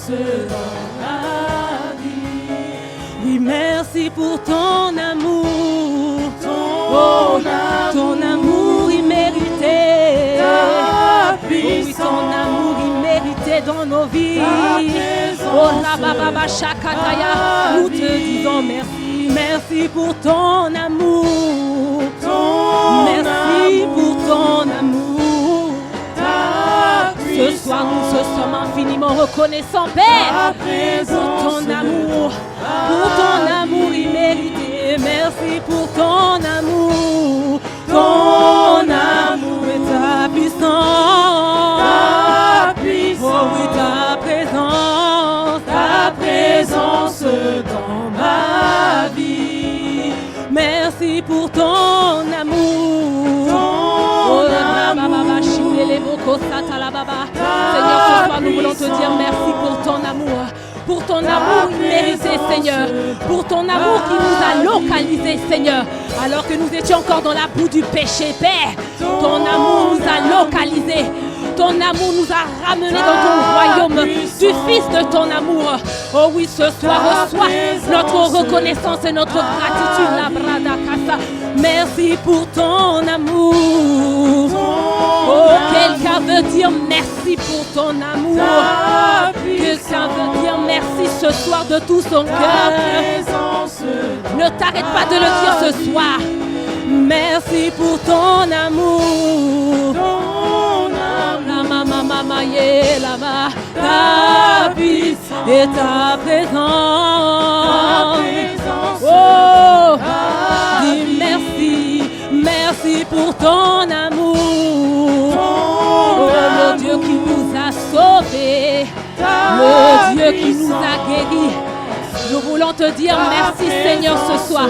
dans ma vie. Oui, merci pour ton amour. Ton amour immérité. Oui, ton amour immérité dans nos vies. Oh la baba shakataya. Nous te disons merci. Merci pour ton amour. Merci pour ton amour. Ce soir, nous te sommes infiniment reconnaissants, Père, pour ton amour immérité. Merci pour ton amour et ta puissance. Oh oui, ta présence dans ma vie. Merci pour ton amour. Oh là là, Seigneur, ce soir, nous voulons te dire merci pour ton amour. Pour ton amour immérité, Seigneur. Pour ton amour qui nous a localisés, Seigneur. Alors que nous étions encore dans la boue du péché, Père. Ton amour nous a localisés. Ton amour nous a ramenés dans ton royaume du Fils de ton amour. Oh oui, ce soir, reçois notre reconnaissance et notre gratitude. La brada casa. Merci pour ton amour. Oh, quelqu'un veut dire merci pour ton amour. Quelqu'un veut dire merci ce soir de tout son cœur. Ne t'arrête pas de le dire ce soir. Merci pour ton amour. Mama yé là-bas, ta puissance et ta présence. Oh, dis merci pour ton amour. Oh, le Dieu qui nous a sauvés, le Dieu qui nous a guéris. Nous voulons te dire merci Seigneur ce soir.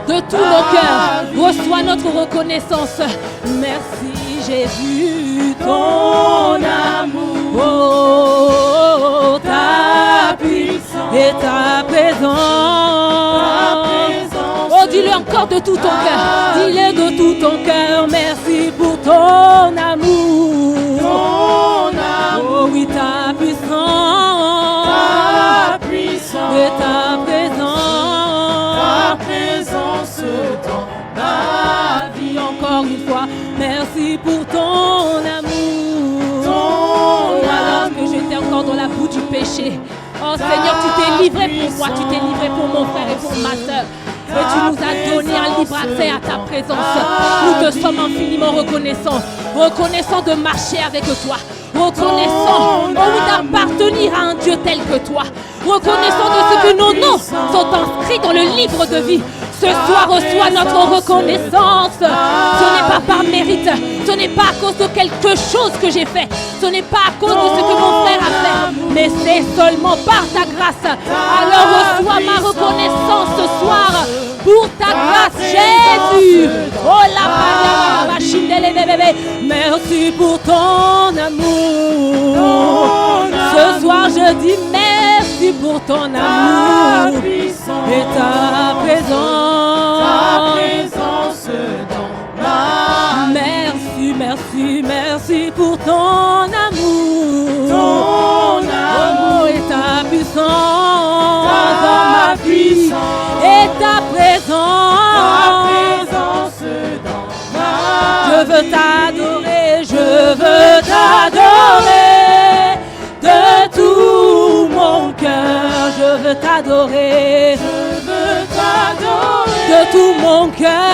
De tous nos cœurs, reçois notre reconnaissance. Merci Jésus, ton amour, oh, ta puissance et ta présence. Oh, dis-le encore de tout ton cœur, dis-le de tout ton cœur. Merci pour ton amour, oh oui, ta puissance et ta présence dans ma vie. Encore une fois, merci pour ton amour. Alors que j'étais encore dans la boue du péché. Oh Seigneur, tu t'es livré pour moi, tu t'es livré pour mon frère et pour ma soeur. Et tu nous as donné un libre accès à ta présence. Nous te sommes infiniment reconnaissants. Reconnaissants de marcher avec toi. Reconnaissants, oh oui, d'appartenir à un Dieu tel que toi. Reconnaissants de ce que nos noms sont inscrits dans le livre de vie. Ce soir, reçois notre reconnaissance. Ce n'est pas par mérite. Ce n'est pas à cause de quelque chose que j'ai fait. Ce n'est pas à cause de ce que mon frère a fait. Mais c'est seulement par ta grâce. Alors reçois ma reconnaissance ce soir. Pour ta grâce, Jésus. Oh la machine de bébés. Merci pour ton amour. Ce soir, je dis merci pour ton amour et ta présence dans ma vie. Merci pour ton amour. Oh, et ta puissance dans ma vie. Et ta présence dans ma vie. Je veux t'adorer de tout mon cœur. Je veux t'adorer de tout mon cœur.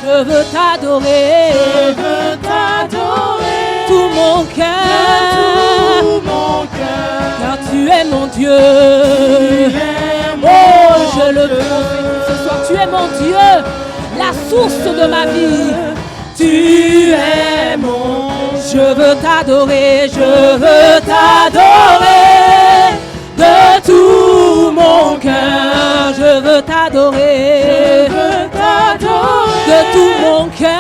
Je veux t'adorer tout mon cœur. Car tu es mon Dieu. Oh, je le prophétise ce soir. Tu es mon Dieu, la source de ma vie. Tu es mon. Je veux t'adorer de tout mon cœur. Je veux t'adorer de tout mon cœur,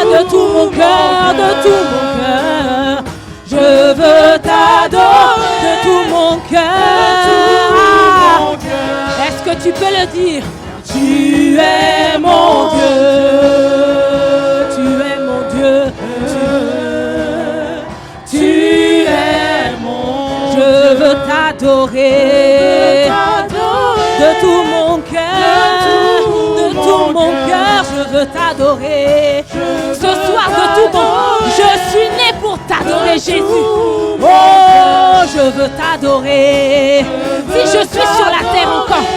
de tout mon cœur. Je veux t'adorer de tout mon cœur. Est-ce que tu peux le dire? Tu es mon Dieu. Tu es mon Dieu. Tu es de tout mon cœur, je veux t'adorer. Ce soir, de tout mon cœur, je suis né pour t'adorer, Jésus. Oh, je veux t'adorer. Si je suis sur la terre encore,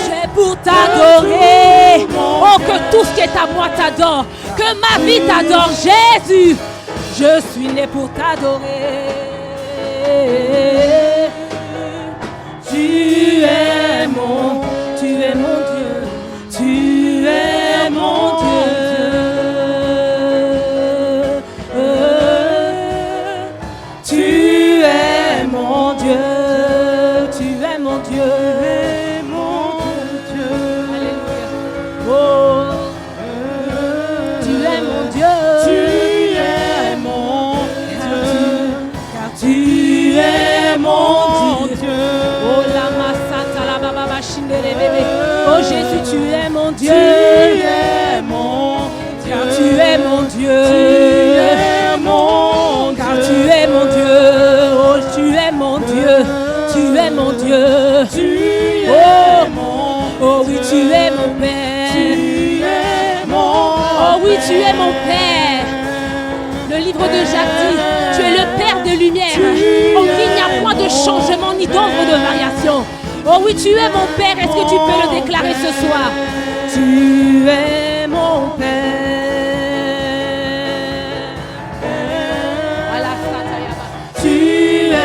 j'ai pour t'adorer. Oh, que tout ce qui est à moi t'adore, que ma vie t'adore, Jésus. Je suis né pour t'adorer. Tu es mon Dieu, tu es mon Dieu. Tu es mon Dieu, tu es mon Dieu, Alléluia. Oh, tu es mon Dieu, car tu es mon Dieu. Oh la masata la baba bashindere bébé. Oh Jésus, tu es mon Dieu. Car tu es mon Dieu. Car tu es mon Dieu. Oh, tu es mon Dieu. Tu es mon Dieu. Oh oui, tu es mon Père. Oh oui, tu es mon Père. Le livre de Jacques dit, tu es le Père de lumière. En qui il n'y a point de changement ni d'ombre de variation. Oh oui, tu es mon Père. Est-ce que tu peux le déclarer ce soir? Tu es mon Père. Voilà, tu es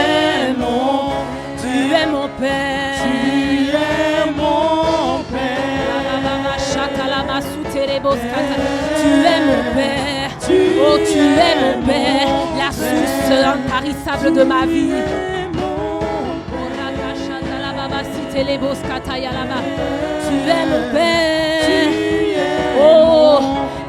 mon Père. Tu es mon Père. Tu es mon Père. Oh, tu es mon Père. La source intarissable de ma vie. Tu es mon Père. Oh,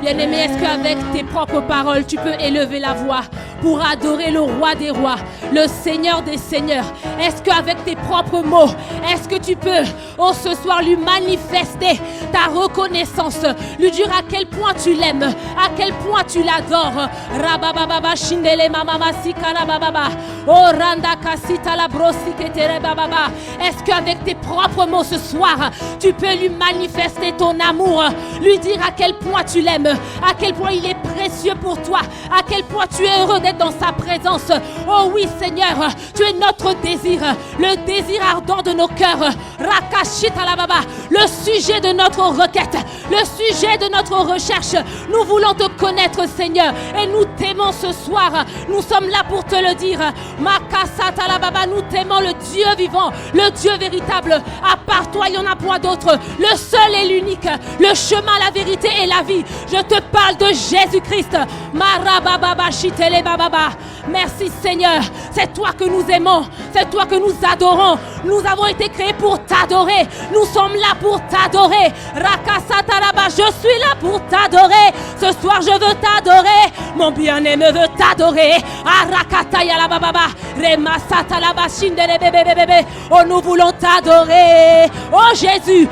bien-aimé, est-ce qu'avec tes propres paroles, tu peux élever la voix pour adorer le roi des rois, le Seigneur des seigneurs? Est-ce qu'avec tes propres mots, est-ce que tu peux, oh, ce soir, lui manifester ta reconnaissance, lui dire à quel point tu l'aimes, à quel point tu l'adores? Rabababa shindele mama sikara bababa. Oh randa kasita la brosi ketere bababa. Est-ce qu'avec tes propres mots ce soir, tu peux lui manifester ton amour, lui dire à quel point tu l'aimes, à quel point il est précieux pour toi, à quel point tu es heureux d'être dans sa présence? Oh oui, Seigneur, tu es notre désir, le désir ardent de nos cœurs. Rakashita la baba, le sujet de notre requête, le sujet de notre recherche. Nous voulons te connaître, Seigneur, et nous t'aimons ce soir. Nous sommes là pour te le dire. Makasata la baba, nous t'aimons, le Dieu vivant, le Dieu véritable. À part toi, il n'y en a point d'autre. Le seul et l'unique, le chemin, la vérité et la vie. Je te parle de Jésus-Christ. Marababa shitele bababa. Merci, Seigneur. C'est toi que nous aimons, c'est toi que nous adorons. Nous avons été créés pour t'adorer. Nous sommes là pour t'adorer. Rakasataraba, je suis là pour t'adorer. Ce soir, je veux t'adorer. Mon bien-aimé veut t'adorer. Arakataya la bababa. Remasatalaba shindere bébé bébé. Oh, nous voulons t'adorer. Oh Jésus,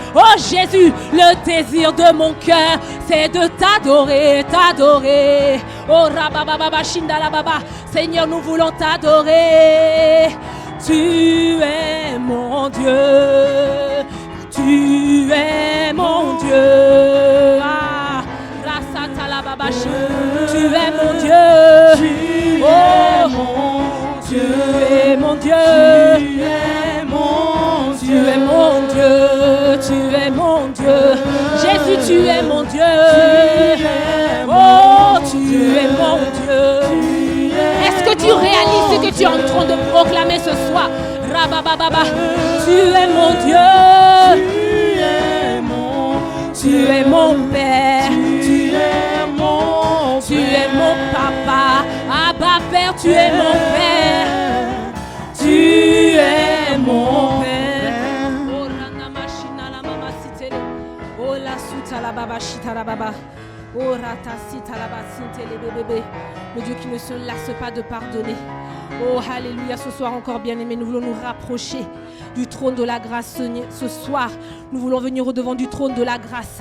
le désir de mon cœur, c'est de t'adorer, t'adorer. Oh rabababa shindala baba. Seigneur, nous voulons t'adorer. Tu es mon Dieu. Tu es mon Dieu. Ah, tu es mon Dieu. Oh, tu es mon Dieu. Tu es mon Dieu. Tu es mon Dieu. Jésus, tu es mon Dieu. Oh, tu es mon Dieu. Est-ce que tu réalises ce que tu es en train de proclamer ce soir? Rabababa, tu es mon Dieu. Tu es mon Père. Tu es mon Papa. Abba Père, tu es mon Père. Tu es mon Père. Oh rana machina la mama sitele. Oh la suta la baba shita la baba. Oh rata sita la basinte les bébés. Le Dieu qui ne se lasse pas de pardonner. Oh, alléluia, ce soir encore, bien-aimés, nous voulons nous rapprocher du trône de la grâce ce soir. Nous voulons venir au devant du trône de la grâce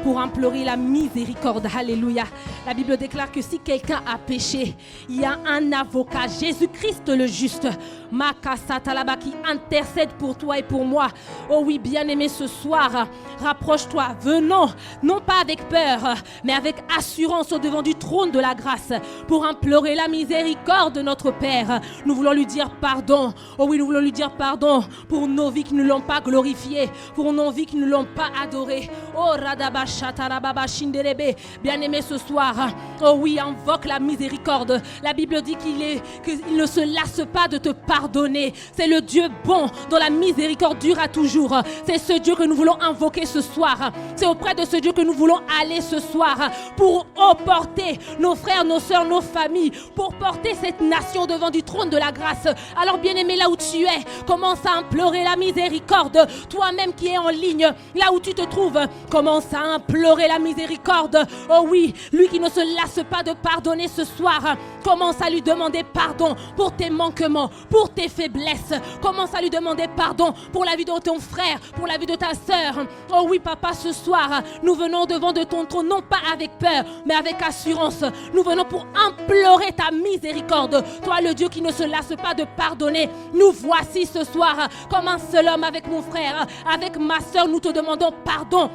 pour implorer la miséricorde. Alléluia. La Bible déclare que si quelqu'un a péché, il y a un avocat, Jésus-Christ le juste, Makasatalaba, qui intercède pour toi et pour moi. Oh oui, bien-aimé, ce soir, rapproche-toi, venons, non pas avec peur, mais avec assurance au devant du trône de la grâce, pour implorer la miséricorde de notre Père. Nous voulons lui dire pardon. Oh oui, nous voulons lui dire pardon pour nos vies qui ne l'ont pas glorifié, pour nos vies qui ne l'ont pas adoré. Oh Radaba Shatarababa Shinderebe. Bien-aimé, ce soir, oh oui, invoque la miséricorde. La Bible dit qu'il ne se lasse pas de te pardonner. C'est le Dieu bon dont la miséricorde durera toujours. C'est ce Dieu que nous voulons invoquer ce soir. C'est auprès de ce Dieu que nous voulons aller ce soir pour porter nos frères, nos sœurs, nos familles, pour porter cette nation devant du trône de la grâce. Alors bien-aimé, là où tu es, commence à implorer la miséricorde. Toi-même qui es en ligne, là où tu te trouves, commence à implorer la miséricorde. Oh oui, lui qui ne se lasse pas de pardonner ce soir, commence à lui demander pardon pour tes manquements, pour tes faiblesses. Commence à lui demander pardon pour la vie de ton frère, pour la vie de ta sœur. Oh oui, papa, ce soir, nous venons devant de ton trône, non pas avec peur, mais avec assurance. Nous venons pour implorer ta miséricorde. Toi, le Dieu qui ne se lasse pas de pardonner, nous voici ce soir comme un seul homme avec mon frère, avec ma sœur. Nous te demandons pardon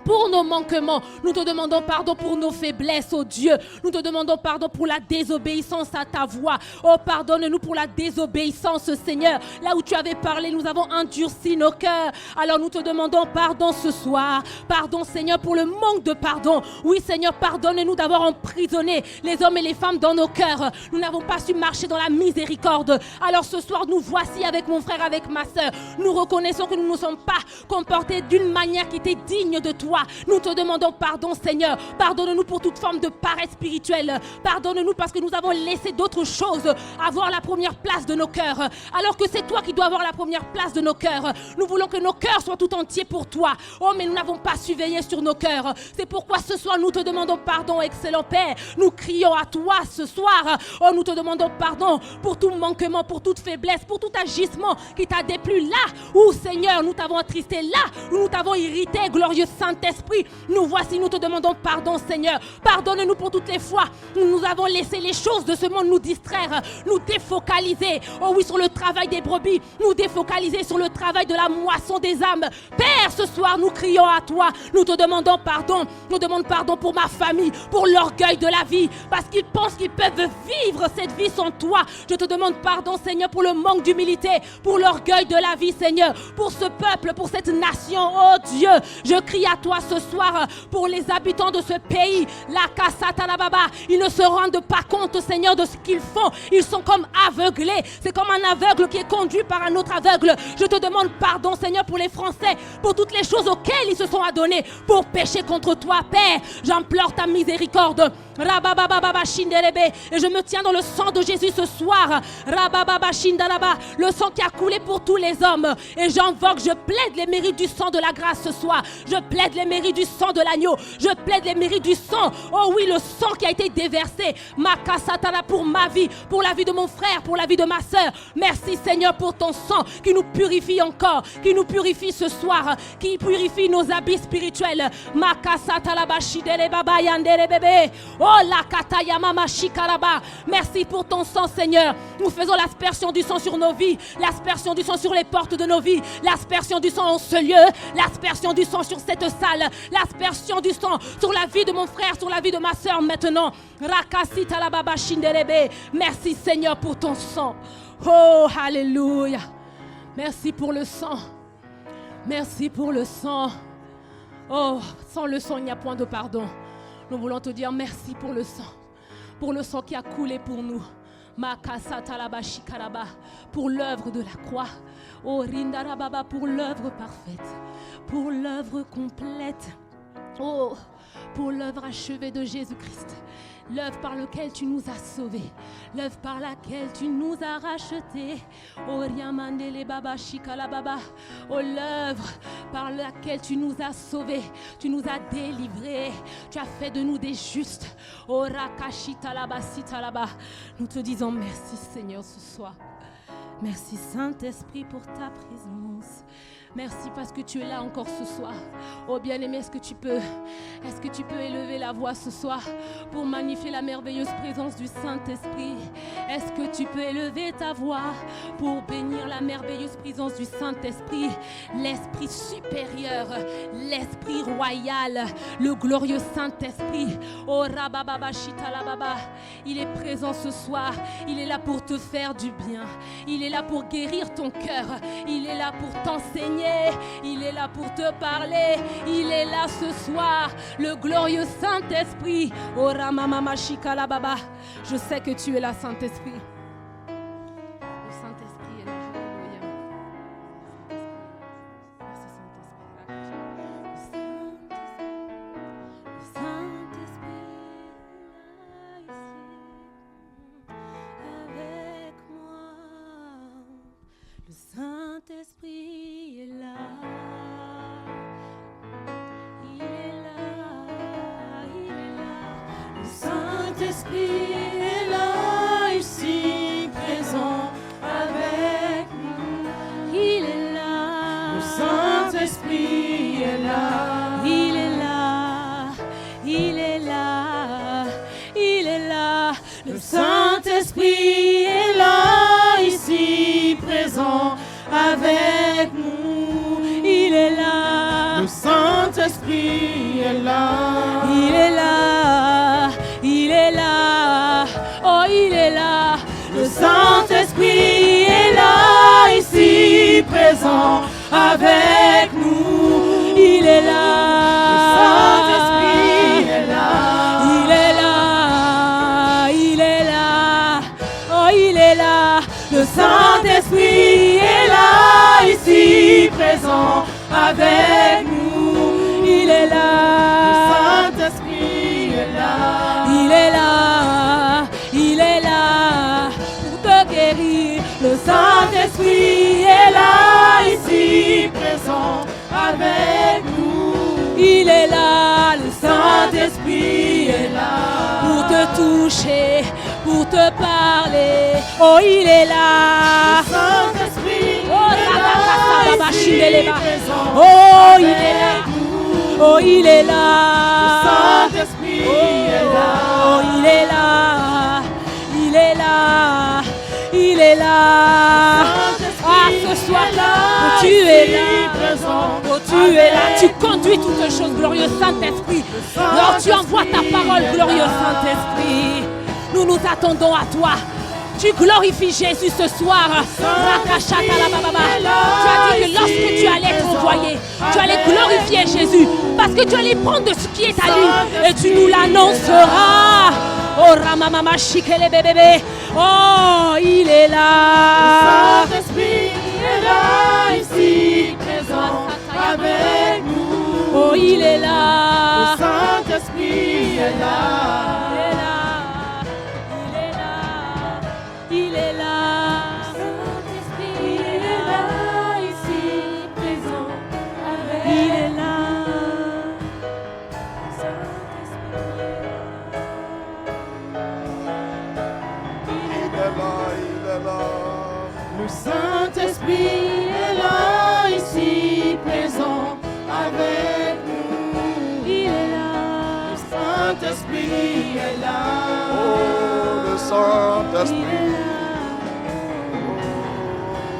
pour nos manquements. Nous te demandons pardon pour nos faiblesses, oh Dieu. Nous te demandons pardon pour la désobéissance à ta voix. Oh, pardonne-nous pour la désobéissance, Seigneur. Là où tu avais parlé, nous avons endurci nos cœurs. Alors nous te demandons pardon ce soir. Pardon, Seigneur, pour le manque de pardon. Oui, Seigneur, pardonne-nous d'avoir emprisonné les hommes et les femmes dans nos cœurs. Nous n'avons pas su marcher dans la miséricorde. Alors ce soir, nous voici avec mon frère, avec ma sœur. Nous reconnaissons que nous ne sommes pas comportés d'une manière qui était digne de toi. Nous te demandons pardon, Seigneur. Pardonne-nous pour toute forme de paresse spirituelle. Pardonne-nous parce que nous avons laissé d'autres choses avoir la première place de nos cœurs. Alors que c'est toi qui dois avoir la première place de nos cœurs. Nous voulons que nos cœurs soient tout entiers pour toi. Oh, mais nous n'avons pas su veiller sur nos cœurs. C'est pourquoi ce soir, nous te demandons pardon, excellent Père. Nous crions à toi ce soir. Oh, nous te demandons pardon pour tout manquement, pour toute faiblesse, pour tout agissement qui t'a déplu là où, Seigneur, nous t'avons attristé, là où nous t'avons irrité, glorieux Saint-Esprit. Nous voici, nous te demandons pardon, Seigneur. Pardonne-nous pour toutes les fois où nous avons laissé les choses de ce monde nous distraire, nous défocaliser. Oh oui, sur le travail des brebis, nous défocaliser sur le travail de la moisson des âmes. Père, ce soir, nous crions à toi. Nous te demandons pardon. Nous demandons pardon pour ma famille, pour l'orgueil de la vie, parce qu'ils pensent qu'ils peuvent vivre cette vie sans toi. Je te demande pardon, Seigneur, pour le manque d'humilité, pour l'orgueil de la vie, Seigneur, pour ce peuple, pour cette nation. Oh Dieu, je crie à toi ce soir pour les habitants de ce pays. La Kasatanababa, ils ne se rendent pas compte, Seigneur, de ce qu'ils font. Ils sont comme aveuglés. C'est comme un aveugle qui est conduit par un autre aveugle. Je te demande pardon, Seigneur, pour les Français, pour toutes les choses auxquelles ils se sont adonnés pour pécher contre toi, Père. J'implore ta miséricorde. Rabababa Shinderebe. Et je me tiens dans le sang de Jésus ce soir. Rabababa Shindaraba, le sang qui a coulé pour tous les hommes. Et j'invoque, je plaide les mérites du sang de la grâce ce soir. Je plaide les mérites du sang de l'agneau. Je plaide les mérites du sang. Oh oui, le sang qui a été déversé. Makasatana, pour ma vie, pour la vie de mon frère, pour la vie de ma sœur. Merci Seigneur pour ton sang qui nous purifie encore, qui nous purifie ce soir, qui purifie nos habits spirituels. Makasatala bashidele baba yandere bébé. Oh la katayama mashikaraba. Merci pour ton sang, Seigneur. Nous faisons l'aspersion du sang sur nos vies, l'aspersion du sang sur les portes de nos vies, l'aspersion du sang en ce lieu, l'aspersion du sang sur cette salle, l'aspersion du sang sur la vie de mon frère, sur la vie de ma sœur maintenant. Rakasita la baba shinderebe. Merci Seigneur pour ton sang. Oh, alléluia. Merci pour le sang. Merci pour le sang. Oh, sans le sang, il n'y a point de pardon. Nous voulons te dire merci pour le sang qui a coulé pour nous. Pour l'œuvre de la croix. Oh, Rindarababa, pour l'œuvre parfaite, pour l'œuvre complète. Oh, pour l'œuvre achevée de Jésus-Christ. L'œuvre par laquelle tu nous as sauvés, l'œuvre par laquelle tu nous as rachetés. Oh, Riamandele Baba Shikala Baba. Oh, l'œuvre par laquelle tu nous as sauvés, tu nous as délivrés, tu as fait de nous des justes. Oh, Rakashita Laba Sita Laba. Nous te disons merci Seigneur ce soir. Merci Saint-Esprit pour ta présence. Merci parce que tu es là encore ce soir. Oh bien-aimé, est-ce que tu peux élever la voix ce soir pour magnifier la merveilleuse présence du Saint-Esprit? Est-ce que tu peux élever ta voix pour bénir la merveilleuse présence du Saint-Esprit? L'Esprit supérieur, l'Esprit royal, le glorieux Saint-Esprit. Oh Rabababa Shitalababa, il est présent ce soir. Il est là pour te faire du bien. Il est là pour guérir ton cœur. Il est là pour t'enseigner. Il est là pour te parler. Il est là ce soir, le glorieux Saint-Esprit. Oh Ramamama Shikalababa, je sais que tu es là, Saint-Esprit. Le Saint-Esprit est là. Alléluia. Merci Saint-Esprit. Le Saint-Esprit est là ici avec moi. Le Saint-Esprit est là. Il est là, il est là. Le Saint-Esprit est là ici présent avec nous. Il est là. Le Saint-Esprit est là. Il est là. Il est là. Il est là. Le Saint-Esprit est là ici présent avec nous. Il est là. Le Saint-Esprit est là. Il est là. Il est là. Oh, il est là. Le Saint-Esprit est là ici présent avec nous. Il est là. Le Saint-Esprit est là. Il est là. Il est là. Oh, il est là. Le Saint-Esprit est là ici présent avec nous. Il est là. Le Saint-Esprit est là. Il est là. Il est là pour te guérir. Le Saint-Esprit est là ici présent avec nous. Il est là. Le Saint-Esprit est là pour te toucher, pour te parler. Oh, il est là. Le Saint-Esprit Oh, est là ici présent oh, il est avec là. nous. Oh, il est Le là. Saint-Esprit est là. Oh, il est là. Il est là. Il est là. Ah, ce soir-là, oh, tu es là. Oh, tu es là. Tu conduis toutes choses, glorieux Saint-Esprit. Alors tu envoies ta parole, glorieux Saint-Esprit. Nous nous attendons à toi. Tu glorifies Jésus ce soir. Tu as dit que lorsque tu allais t'envoyer, tu allais glorifier Jésus. Parce que tu allais prendre de ce qui est à lui et tu nous l'annonceras. Oh, Ramamama Shikele bébé. Oh, il est là. Le Saint-Esprit est là ici présent avec nous. Oh, il est Le là. Saint-Esprit est là. Il est là. Saint-Esprit est là ici présent avec Il est là. Le Saint-Esprit est là ici présent avec nous. Il est là. Le Saint-Esprit est là. Oh, le Saint-Esprit.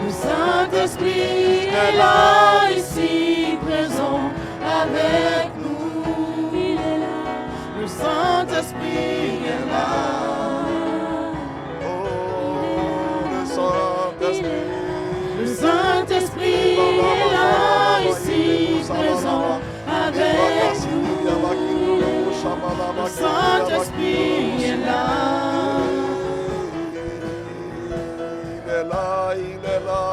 Le Saint-Esprit est là ici présent avec nous. Il est là. Le Saint-Esprit est là. Oh, le Saint-Esprit. Le Saint-Esprit est là ici présent avec nous. Le Saint-Esprit est là. Il est là, il est là.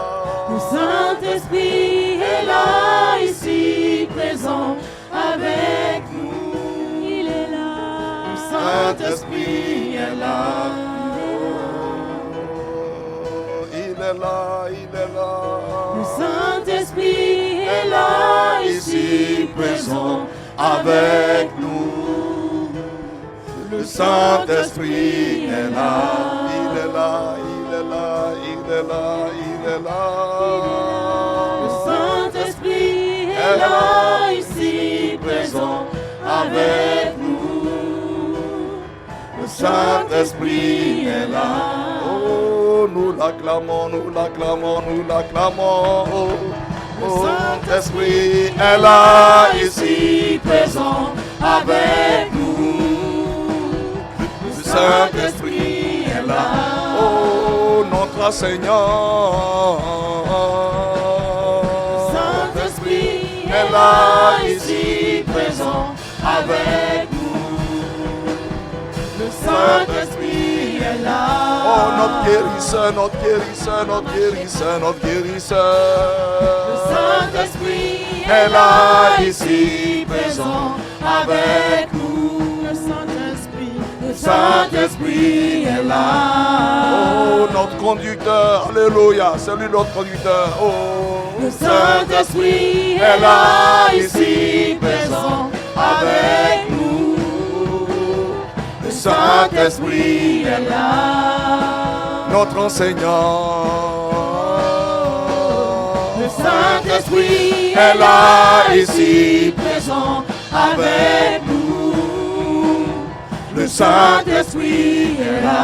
Le Saint-Esprit est là ici présent avec nous. Il est là. Le Saint-Esprit est là. Il est là, il est là. Le Saint-Esprit est là ici présent avec nous. Le Saint-Esprit est là. Il est là, il est là, il est là, il est là. Le Saint-Esprit avec nous. Le Saint-Esprit est là. Oh, nous l'acclamons, nous l'acclamons, nous l'acclamons. Oh, le Saint-Esprit est là, ici, présent avec nous. Le Saint-Esprit est là. Oh, notre Seigneur. Le Saint-Esprit est là, ici, présent avec nous. Le Saint-Esprit est là. Oh, notre guérisseur, notre guérisseur, notre guérisseur, notre guérisseur. Le Saint-Esprit est là, ici, présent avec nous. Le Saint-Esprit est là. Oh, notre conducteur, alléluia, c'est lui notre conducteur. Oh, le Saint-Esprit est là, ici, présent avec nous. Le Saint-Esprit est là. Notre enseignant. Le Saint-Esprit est là, ici, présent avec nous. Le Saint-Esprit est là.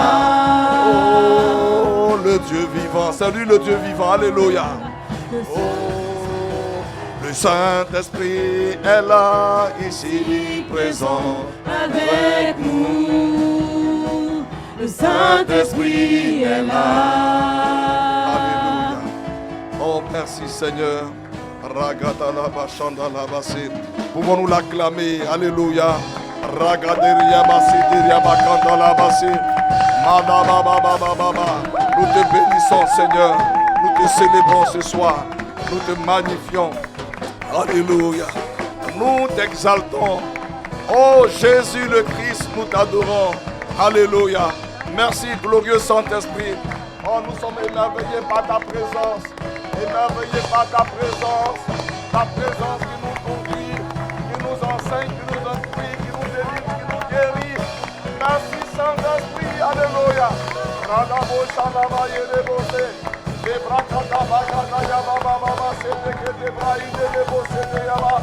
Oh, le Dieu vivant. Salut le Dieu vivant. Alléluia. Oh, le Saint-Esprit est là, ici, présent avec nous. Le Saint-Esprit est là. Alléluia. Oh, merci Seigneur. Pouvons-nous l'acclamer. Alléluia. Ragaderia basideria bakandala basi. Nous te bénissons Seigneur. Nous te célébrons ce soir. Nous te magnifions. Alléluia. Nous t'exaltons. Oh Jésus le Christ, nous t'adorons. Alléluia. Merci glorieux Saint-Esprit. Oh, nous sommes émerveillés par ta présence. Émerveillés par ta présence. Ta présence qui nous conduit, qui nous enseigne, qui nous instruit, qui nous délivre, qui nous guérit. Merci Saint-Esprit. Alléluia. Radabo Shandaba Yedebose. Debrakata Bakata Yababa Baba Sete Debraï Debose Yaba.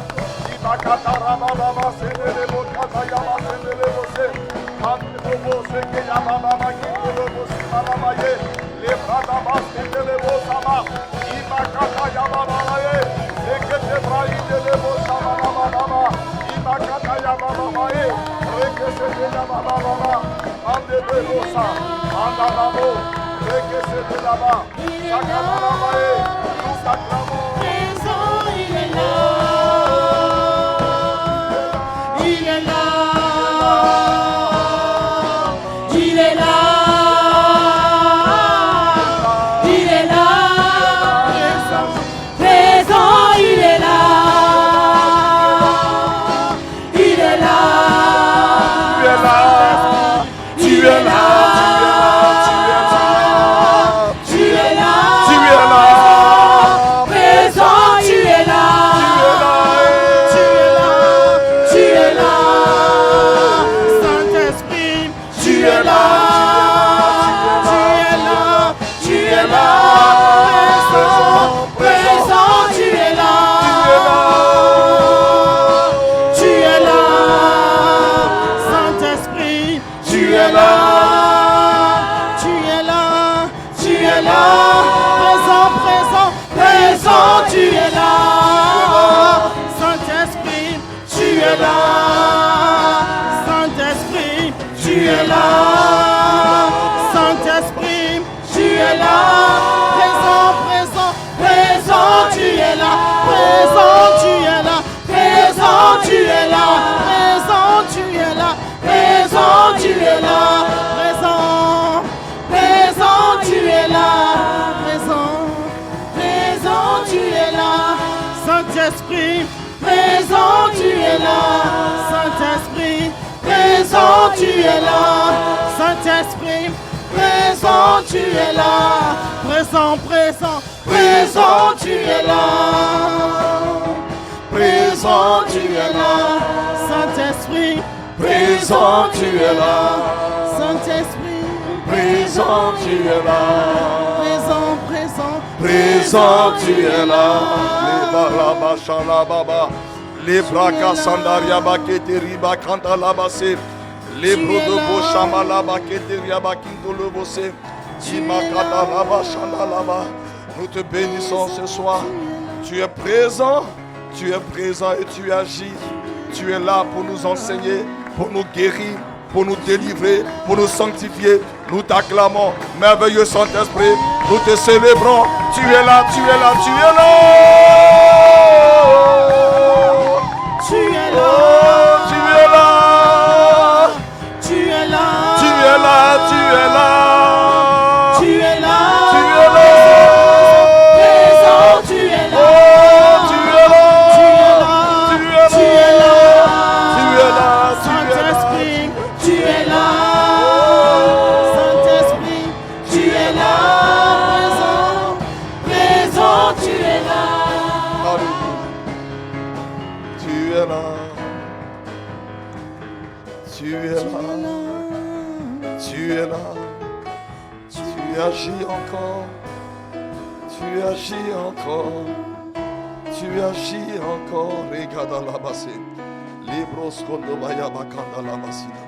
Ibakata Rababa Sete Debokata Yaba Sete Debose. Kantobo Sete Yaba Baba Kibose Baba Ye. Lebradaba Sete Debosama. Ibakata Yaba Baba Ye. Sete Debraï Debose Baba Baba. Ibakata Yaba Baba Ye. Reke Sete Yaba Baba. Ande Debosa. Andalabo. Reke Sete Yaba. Sakalamae. Nous t'acclamons. Présent, il est là. Il est là. Il est là. Il est là. Présent, il est là. Il est là. Tu es là. Tu es là. Saint-Esprit, tu es là. Saint-Esprit, tu es là. Présent, présent, présent, tu es là. Présent, tu es là. Présent, tu es là. Présent, tu es là. Présent, tu es là. Présent, présent, tu es là. Présent, présent, tu es là. Saint-Esprit, présent, tu es là. Saint-Esprit, présent, tu es là. Saint-Esprit, présent, tu es là. Présent, présent, présent, tu es là. Présent, tu es là. Saint-Esprit, présent, tu es là. Saint-Esprit, présent, tu es là. Présent, présent, Présent, tu es là. Baba. Les braca sandaria baketeri bakanda labase. Les brodobo shamala baketeri bakindo lobose. Imakada laba shanda laba. Nous te bénissons ce soir. Tu es présent et tu agis. Tu es là pour nous enseigner, pour nous guérir, pour nous délivrer, pour nous sanctifier. Nous t'acclamons, merveilleux Saint-Esprit. Nous te célébrons. Tu es là, tu es là, tu es là. Tu es là. Oh, tu es là. Tu es là. Tu es là, tu es là. Tu es là. Tu es là. Présent, tu es là. Oh, tu es là. Tu es là. Tu es Tu es là. là. Tu es là. Saint-Esprit, tu es là. Saint-Esprit, tu es là. Présent, tu es là. Tu es là. Tu es là. Tu es là. Tu agis encore. Tu agis encore. Tu agis encore. Regarde la basse. Libros kondo baya bakanda la basina.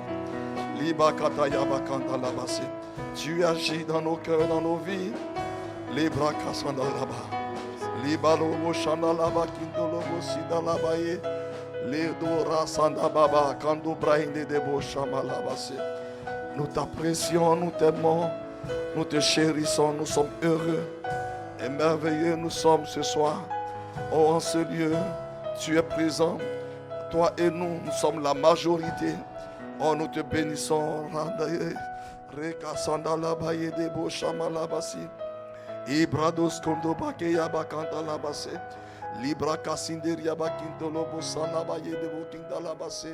Liba kataya bakanda la basse. Tu agis dans nos cœurs, dans nos vies. Libra kasanda là-bas. Liba lobo shanda là-bas kindo lobo sida là-bas. Lido rasanda baba kando brainde debo shama là-bas. Nous t'apprécions, nous t'aimons, nous te chérissons, nous sommes heureux et merveilleux nous sommes ce soir. Oh, en ce lieu, tu es présent. Toi et nous, nous sommes la majorité. Oh, nous te bénissons. Rekasanda labaye debo shama labasi. Ibrados kondo bakeya bakanta labase. Libra kasinderia bakinto lobo sana baye debo kinda labase.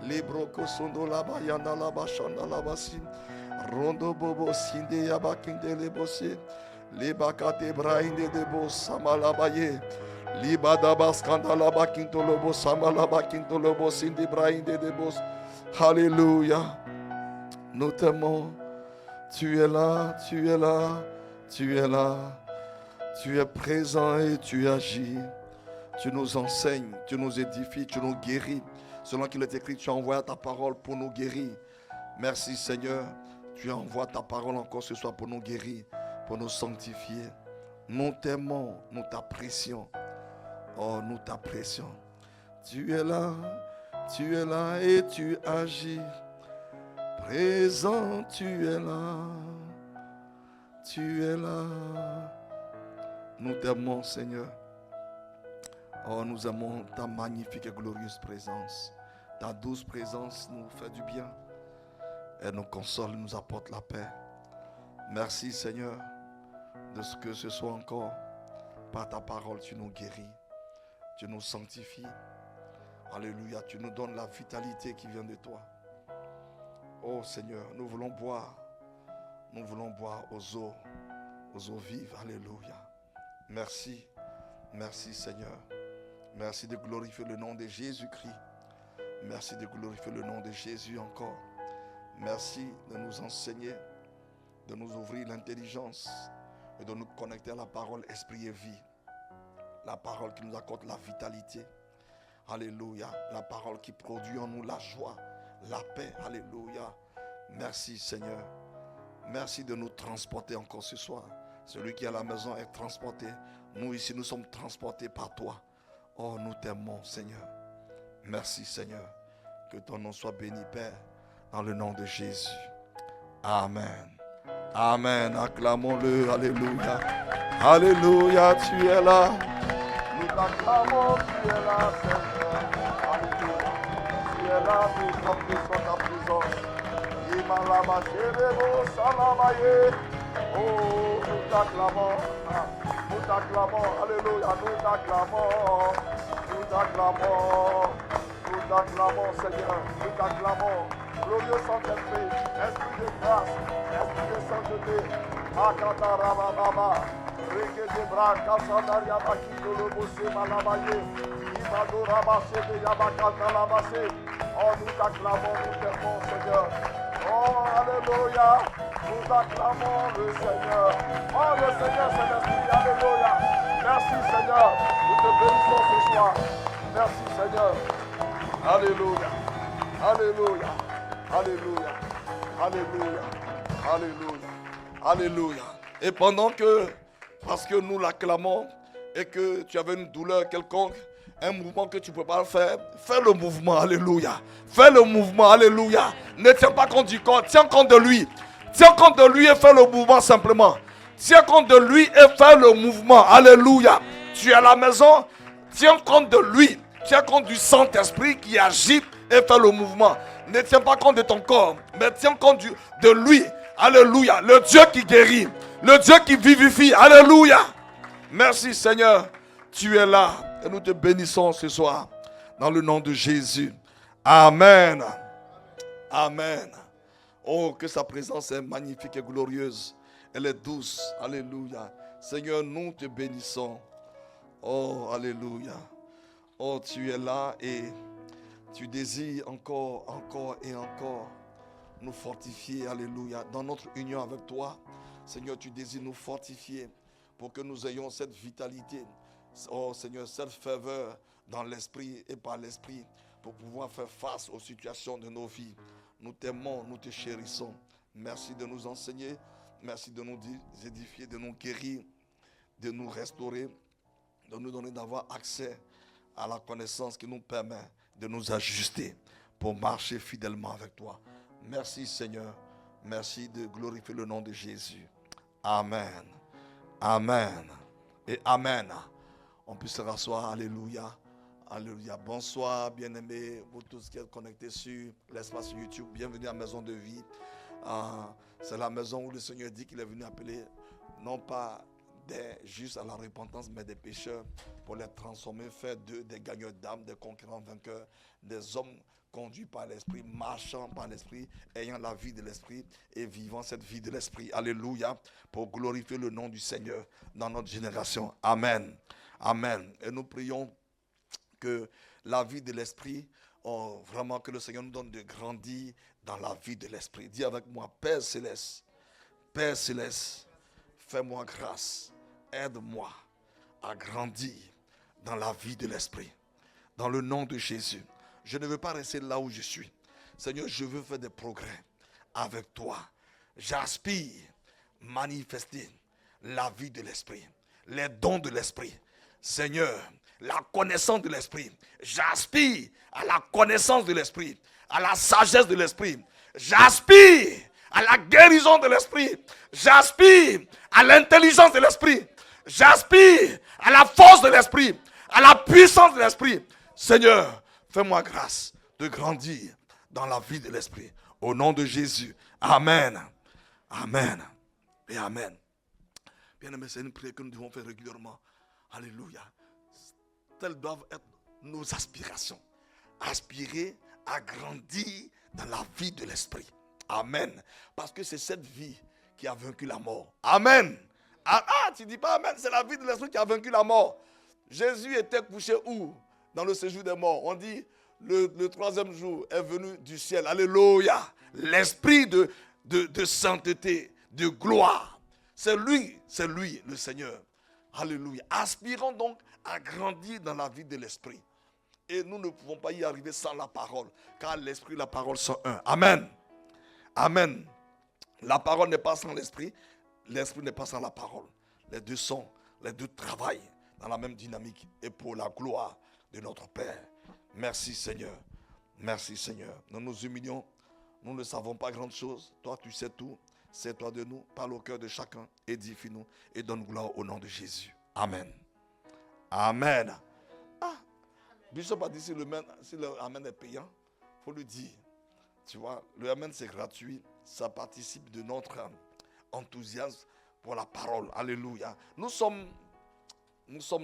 Libro kosondo labayanda labashanda labasi. Rondo bobo sinde yabakinde lebose. Libakate brainde debo sama labaye. Libadabas kandala bakinto lobo samala bakinto lobo sindi brainde de bos. Alléluia. Nous t'aimons. Tu es là, tu es là, tu es là. Tu es présent et tu agis. Tu nous enseignes, tu nous édifies, tu nous guéris. Selon qu'il est écrit, tu envoies ta parole pour nous guérir. Merci Seigneur. Tu envoies ta parole encore ce soir pour nous guérir, pour nous sanctifier. Nous t'aimons, nous t'apprécions. Oh, nous t'apprécions. Tu es là et tu agis. Présent, tu es là. Tu es là. Nous t'aimons, Seigneur. Oh, nous aimons ta magnifique et glorieuse présence. Ta douce présence nous fait du bien. Elle nous console, nous apporte la paix. Merci, Seigneur, de ce que ce soit encore. Par ta parole, tu nous guéris. Tu nous sanctifies. Alléluia. Tu nous donnes la vitalité qui vient de toi. Oh Seigneur, nous voulons boire. Nous voulons boire aux eaux vives. Alléluia. Merci. Merci Seigneur. Merci de glorifier le nom de Jésus-Christ. Merci de glorifier le nom de Jésus encore. Merci de nous enseigner, de nous ouvrir l'intelligence et de nous connecter à la parole esprit et vie. La parole qui nous accorde la vitalité. Alléluia. La parole qui produit en nous la joie, la paix. Alléluia. Merci Seigneur. Merci de nous transporter encore ce soir. Celui qui est à la maison est transporté. Nous ici, nous sommes transportés par toi. Oh, nous t'aimons Seigneur. Merci Seigneur. Que ton nom soit béni Père. Dans le nom de Jésus. Amen. Amen. Acclamons-le. Alléluia. Alléluia. Tu es là. Nous t'acclamons, tu es là, Seigneur. Alléluia. Tu es là, nous remplissons ta présence. Oh, nous t'acclamons. Nous t'acclamons. Alléluia. Nous t'acclamons. Nous t'acclamons. Nous t'acclamons, Seigneur. Nous t'acclamons. Glorieux Saint-Esprit. Esprit de grâce. Esprit de sainteté. Makata Rababa. Rekete Kasandaria Bakito Lobose Malabaye, Ibado Rabase de Yabakata Labase. Oh, nous t'acclamons, nous t'aimons, Seigneur. Oh, alléluia. Nous acclamons le Seigneur. Oh, le Seigneur, c'est l'Esprit. Alléluia. Merci, Seigneur. Nous te bénissons ce soir. Merci Seigneur. Alléluia. Alléluia. Alléluia. Alléluia. Alléluia. Alléluia. Et pendant que, parce que nous l'acclamons et que tu avais une douleur quelconque, un mouvement que tu ne peux pas faire, fais le mouvement, alléluia. Fais le mouvement, alléluia. Ne tiens pas compte du corps, tiens compte de lui. Tiens compte de lui et fais le mouvement simplement. Tiens compte de lui et fais le mouvement, alléluia. Tu es à la maison, tiens compte de lui. Tiens compte du Saint-Esprit qui agit et fait le mouvement. Ne tiens pas compte de ton corps, mais tiens compte de lui. Alléluia. Le Dieu qui guérit, le Dieu qui vivifie. Alléluia. Merci Seigneur. Tu es là et nous te bénissons ce soir dans le nom de Jésus. Amen. Amen. Oh, que sa présence est magnifique et glorieuse. Elle est douce. Alléluia. Seigneur, nous te bénissons. Oh, alléluia. Oh, tu es là et tu désires encore et encore nous fortifier. Alléluia. Dans notre union avec toi, Seigneur, tu désires nous fortifier pour que nous ayons cette vitalité. Oh, Seigneur, cette ferveur dans l'esprit et par l'esprit pour pouvoir faire face aux situations de nos vies. Nous t'aimons, nous te chérissons. Merci de nous enseigner. Merci de nous édifier, de nous guérir, de nous restaurer, de nous donner d'avoir accès à la connaissance qui nous permet de nous ajuster pour marcher fidèlement avec toi. Merci Seigneur. Merci de glorifier le nom de Jésus. Amen. Amen. Et Amen. On peut se rasseoir. Alléluia. Alléluia. Bonsoir, bien-aimés, vous tous qui êtes connectés sur l'espace YouTube. Bienvenue à Maison de Vie. C'est la maison où le Seigneur dit qu'il est venu appeler non pas des justes à la repentance, mais des pécheurs pour les transformer, faire d'eux des gagneurs d'âme, des conquérants vainqueurs, des hommes conduits par l'Esprit, marchant par l'Esprit, ayant la vie de l'Esprit et vivant cette vie de l'Esprit. Alléluia. Pour glorifier le nom du Seigneur dans notre génération. Amen. Amen. Et nous prions que la vie de l'Esprit, vraiment que le Seigneur nous donne de grandir dans la vie de l'Esprit. Dis avec moi, Père Céleste, fais-moi grâce, aide-moi à grandir dans la vie de l'Esprit. Dans le nom de Jésus, je ne veux pas rester là où je suis. Seigneur, je veux faire des progrès avec toi. J'aspire manifester la vie de l'Esprit, les dons de l'Esprit. Seigneur, la connaissance de l'Esprit. J'aspire à la connaissance de l'Esprit, à la sagesse de l'Esprit. J'aspire à la guérison de l'Esprit. J'aspire à l'intelligence de l'Esprit. J'aspire à la force de l'Esprit, à la puissance de l'Esprit. Seigneur, fais-moi grâce de grandir dans la vie de l'Esprit. Au nom de Jésus. Amen. Amen. Et Amen. Bien-aimés, c'est une prière que nous devons faire régulièrement. Alléluia. Telles doivent être nos aspirations. Aspirer à grandir dans la vie de l'Esprit. Amen. Parce que c'est cette vie qui a vaincu la mort. Amen. Tu dis pas Amen. C'est la vie de l'Esprit qui a vaincu la mort. Jésus était couché où? Dans le séjour des morts. On dit le troisième jour est venu du ciel. Alléluia. L'Esprit de sainteté, de gloire. C'est lui le Seigneur. Alléluia. Aspirons donc à grandir dans la vie de l'Esprit. Et nous ne pouvons pas y arriver sans la parole. Car l'Esprit et la parole sont un. Amen. Amen. La parole n'est pas sans l'Esprit. L'Esprit n'est pas sans la parole. Les deux travaillent dans la même dynamique. Et pour la gloire de notre Père. Merci Seigneur. Merci Seigneur. Nous nous humilions. Nous ne savons pas grand chose. Toi tu sais tout. C'est toi de nous, parle au cœur de chacun, édifie-nous et donne gloire au nom de Jésus. Amen. Amen. Bishop a dit si le Amen est payant, il faut le dire. Tu vois, le Amen c'est gratuit, ça participe de notre enthousiasme pour la parole. Alléluia. Nous sommes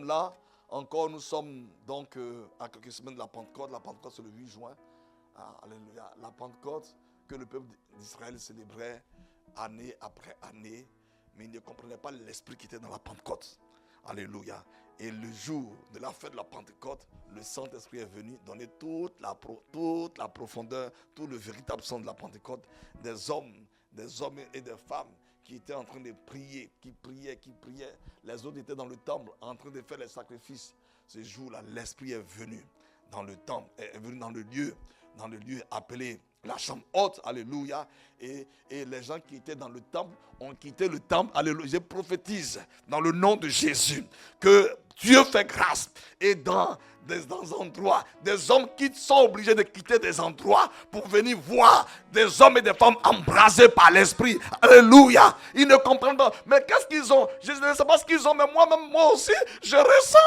là, encore nous sommes donc à quelques semaines de la Pentecôte. La Pentecôte c'est le 8 juin. Alléluia. La Pentecôte que le peuple d'Israël célébrait année après année, mais ils ne comprenaient pas l'esprit qui était dans la Pentecôte. Alléluia. Et le jour de la fête de la Pentecôte, le Saint-Esprit est venu donner toute la profondeur, tout le véritable sens de la Pentecôte. Des hommes et des femmes qui étaient en train de prier, qui priaient. Les autres étaient dans le temple en train de faire les sacrifices. Ce jour-là, l'Esprit est venu. dans le temple, est venu dans le lieu appelé la chambre haute, alléluia, et les gens qui étaient dans le temple ont quitté le temple, alléluia. Je prophétise dans le nom de Jésus que Dieu fait grâce, et dans des endroits, des hommes qui sont obligés de quitter des endroits pour venir voir des hommes et des femmes embrasés par l'esprit, alléluia. Ils ne comprennent pas, mais qu'est-ce qu'ils ont? Je ne sais pas ce qu'ils ont, mais moi aussi, je ressens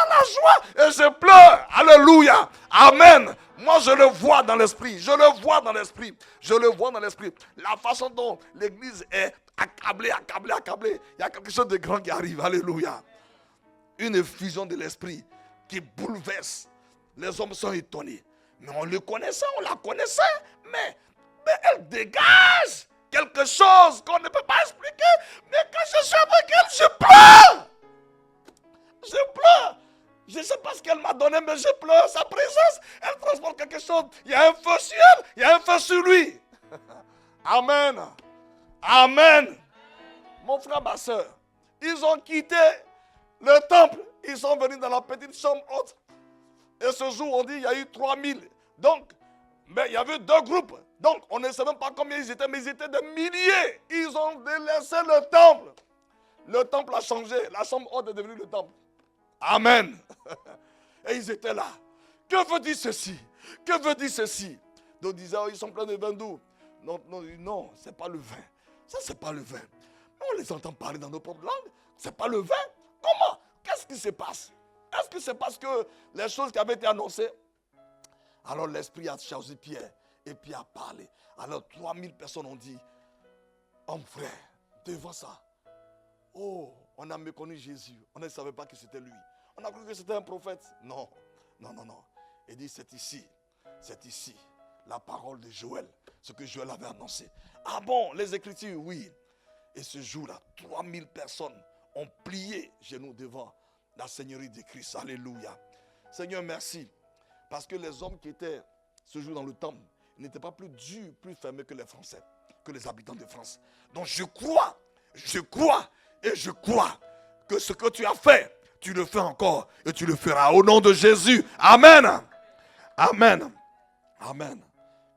la joie et je pleure, alléluia, amen. Moi, je le vois dans l'esprit. La façon dont l'église est accablée. Il y a quelque chose de grand qui arrive. Alléluia. Une effusion de l'esprit qui bouleverse. Les hommes sont étonnés. Mais on la connaissait. Mais elle dégage quelque chose qu'on ne peut pas expliquer. Mais quand je suis avec elle, je pleure. Je ne sais pas ce qu'elle m'a donné, mais je pleure. Sa présence, elle transporte quelque chose. Il y a un feu sur elle, il y a un feu sur lui. Amen. Amen. Mon frère, ma soeur, ils ont quitté le temple. Ils sont venus dans la petite chambre haute. Et ce jour, on dit qu'il y a eu 3000. Donc, mais il y avait 2 groupes. Donc, on ne sait même pas combien ils étaient, mais ils étaient de milliers. Ils ont délaissé le temple. Le temple a changé. La chambre haute est devenue le temple. Amen. Et ils étaient là. Que veut dire ceci? Donc ils disaient, ils sont pleins de vin doux. Non, c'est pas le vin. Ça, c'est pas le vin. On les entend parler dans nos propres langues. C'est pas le vin. Comment? Qu'est-ce qui se passe? Est-ce que c'est parce que les choses qui avaient été annoncées? Alors l'Esprit a choisi Pierre et Pierre a parlé. Alors 3000 personnes ont dit, homme frère, devant ça, oh, on a méconnu Jésus. On ne savait pas que c'était lui. On a cru que c'était un prophète. Non. Il dit, c'est ici, la parole de Joël, ce que Joël avait annoncé. Ah bon, les Écritures, oui. Et ce jour-là, 3000 personnes ont plié genoux devant la Seigneurie de Christ. Alléluia. Seigneur, merci. Parce que les hommes qui étaient ce jour dans le temple n'étaient pas plus durs, plus fermés que les Français, que les habitants de France. Donc je crois que ce que tu as fait, tu le fais encore et tu le feras au nom de Jésus. Amen. Amen. Amen.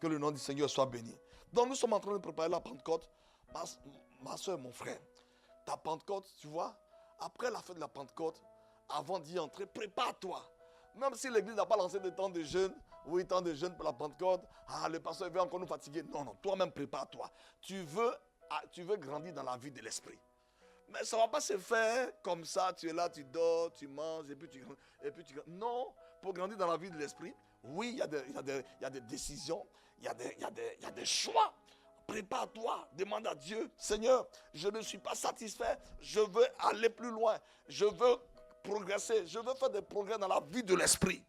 Que le nom du Seigneur soit béni. Donc nous sommes en train de préparer la Pentecôte. Ma soeur, mon frère, ta Pentecôte, tu vois, après la fête de la Pentecôte, avant d'y entrer, prépare-toi. Même si l'église n'a pas lancé de temps de jeûne, oui, temps de jeûne pour la Pentecôte, le pasteur veut encore nous fatiguer. Non, toi-même prépare-toi. Tu veux grandir dans la vie de l'esprit. Mais ça ne va pas se faire comme ça, tu es là, tu dors, tu manges, et puis tu grandis. Non, pour grandir dans la vie de l'esprit, oui, il y a des décisions, il y a des choix. Prépare-toi, demande à Dieu, Seigneur, je ne suis pas satisfait, je veux aller plus loin, je veux progresser, je veux faire des progrès dans la vie de l'esprit.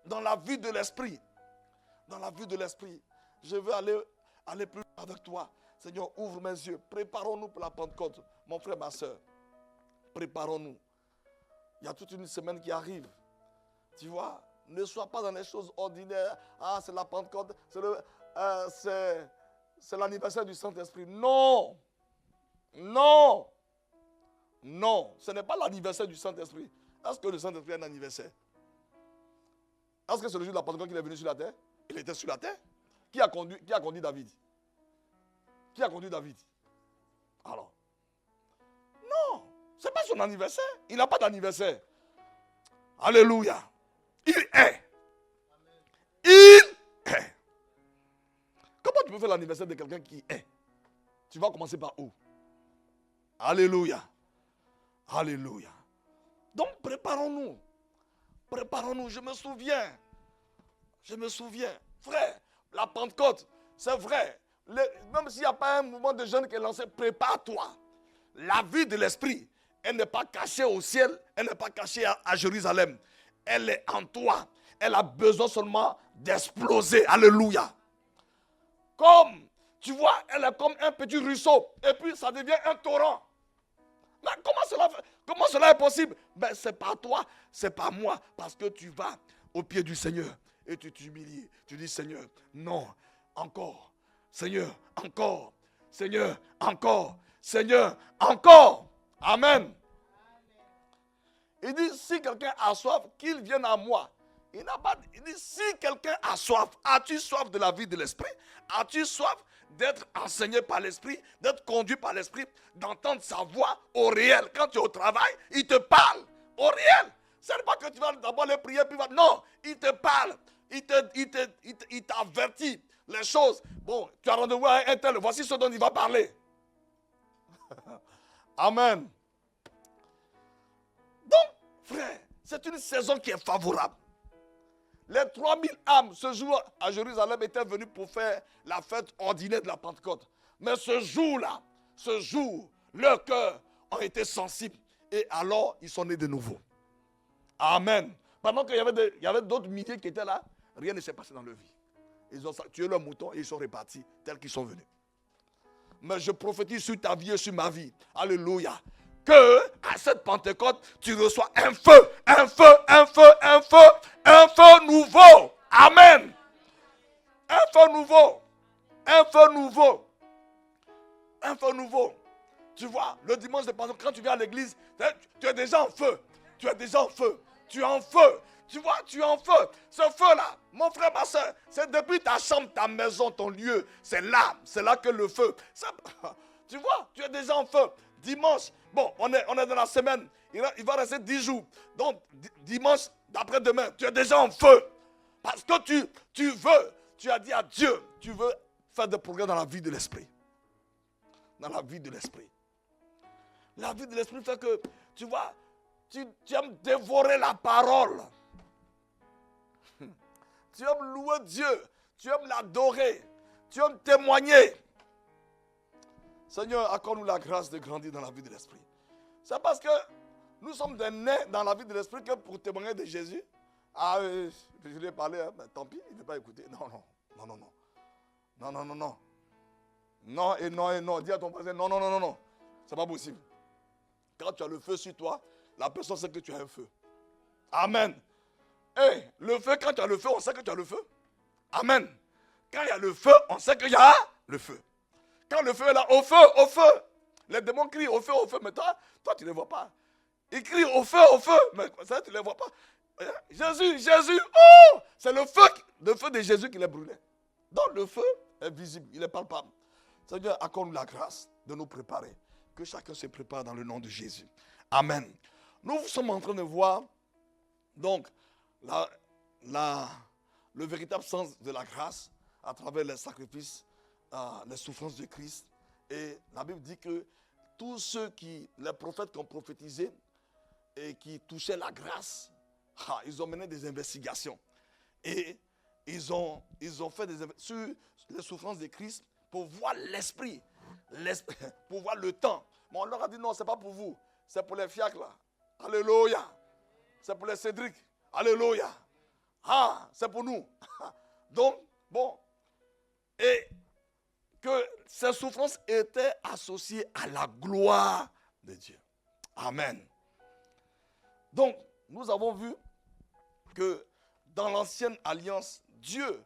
Dans la vie de l'esprit, je veux aller plus loin avec toi. Seigneur, ouvre mes yeux. Préparons-nous pour la Pentecôte. Mon frère, ma soeur, préparons-nous. Il y a toute une semaine qui arrive. Tu vois, ne sois pas dans les choses ordinaires. Ah, c'est la Pentecôte, c'est l'anniversaire du Saint-Esprit. Non, ce n'est pas l'anniversaire du Saint-Esprit. Est-ce que le Saint-Esprit a un anniversaire? Est-ce que c'est le jour de la Pentecôte qu'il est venu sur la terre? Il était sur la terre. Qui a conduit David? Qui a conduit David? Alors, non, ce n'est pas son anniversaire. Il n'a pas d'anniversaire. Alléluia. Il est. Comment tu peux faire l'anniversaire de quelqu'un qui est? Tu vas commencer par où? Alléluia. Donc préparons-nous. Je me souviens. Frère, la Pentecôte, c'est vrai. Même s'il n'y a pas un mouvement de jeunes qui est lancé, prépare-toi. La vie de l'esprit, elle n'est pas cachée au ciel, elle n'est pas cachée à Jérusalem. Elle est en toi. Elle a besoin seulement d'exploser. Alléluia. Comme, tu vois, elle est comme un petit ruisseau. Et puis ça devient un torrent. Mais comment cela est possible? Ben, c'est pas toi, c'est pas moi. Parce que tu vas au pied du Seigneur et tu t'humilies. Tu dis, Seigneur, non, encore. Seigneur, encore. Seigneur, encore. Seigneur, encore. Amen. Il dit, si quelqu'un a soif, qu'il vienne à moi. Il n'a pas dit, il dit, si quelqu'un a soif, as-tu soif de la vie de l'esprit? As-tu soif d'être enseigné par l'esprit, d'être conduit par l'esprit, d'entendre sa voix au réel? Quand tu es au travail, il te parle au réel. Ce n'est pas que tu vas d'abord les prier, puis non, il te parle, il t'avertit les choses. Bon, tu as rendez-vous à un tel, voici ce dont il va parler. Amen. Donc, frère, c'est une saison qui est favorable. Les 3000 âmes ce jour à Jérusalem étaient venues pour faire la fête ordinaire de la Pentecôte. Mais ce jour-là, leurs cœurs ont été sensibles. Et alors, ils sont nés de nouveau. Amen. Pendant qu'il y avait d'autres milliers qui étaient là, rien ne s'est passé dans leur vie. Ils ont tué leurs moutons et ils sont repartis tels qu'ils sont venus. Mais je prophétise sur ta vie et sur ma vie. Alléluia. Que à cette Pentecôte, tu reçois un feu nouveau. Amen. Un feu nouveau. Tu vois, le dimanche de Pentecôte, quand tu viens à l'église, tu es déjà en feu. Tu es en feu. Tu vois, tu es en feu. Ce feu-là, mon frère, ma soeur, c'est depuis ta chambre, ta maison, ton lieu. C'est là que le feu. Tu vois, tu es déjà en feu. Dimanche, bon, on est dans la semaine. Il va rester 10 jours. Donc, dimanche, d'après-demain, tu es déjà en feu. Parce que tu as dit à Dieu, tu veux faire des progrès dans la vie de l'esprit. Dans la vie de l'esprit. La vie de l'esprit fait que, tu vois, tu aimes dévorer la parole. Tu aimes louer Dieu. Tu aimes l'adorer. Tu aimes témoigner. Seigneur, accorde-nous la grâce de grandir dans la vie de l'esprit. C'est parce que nous sommes des nés dans la vie de l'esprit que pour témoigner de Jésus. Ah, je lui ai parlé, hein, mais tant pis, il ne veut pas écouter. Non. Non et non. Dis à ton voisin, non. C'est pas possible. Quand tu as le feu sur toi, la personne sait que tu as un feu. Amen. Le feu, quand tu as le feu, on sait que tu as le feu. Amen. Quand il y a le feu, on sait qu'il y a le feu. Quand le feu est là, au feu. Les démons crient au feu, mais toi tu ne les vois pas. Ils crient au feu, mais ça, tu ne les vois pas. Jésus, oh! C'est le feu de Jésus qui les brûlait. Donc le feu est visible, il est palpable. Seigneur, accorde-nous la grâce de nous préparer. Que chacun se prépare dans le nom de Jésus. Amen. Nous sommes en train de voir, donc, le véritable sens de la grâce à travers les sacrifices, les souffrances de Christ. Et la Bible dit que tous les prophètes qui ont prophétisé et qui touchaient la grâce, ils ont mené des investigations. Et ils ont fait des investigations sur les souffrances de Christ pour voir l'esprit, pour voir le temps. Mais on leur a dit non, ce n'est pas pour vous, c'est pour les fiacres là. Alléluia. C'est pour les Cédric. Alléluia. C'est pour nous. Donc, bon. Et que ces souffrances étaient associées à la gloire de Dieu. Amen. Donc, nous avons vu que dans l'ancienne alliance, Dieu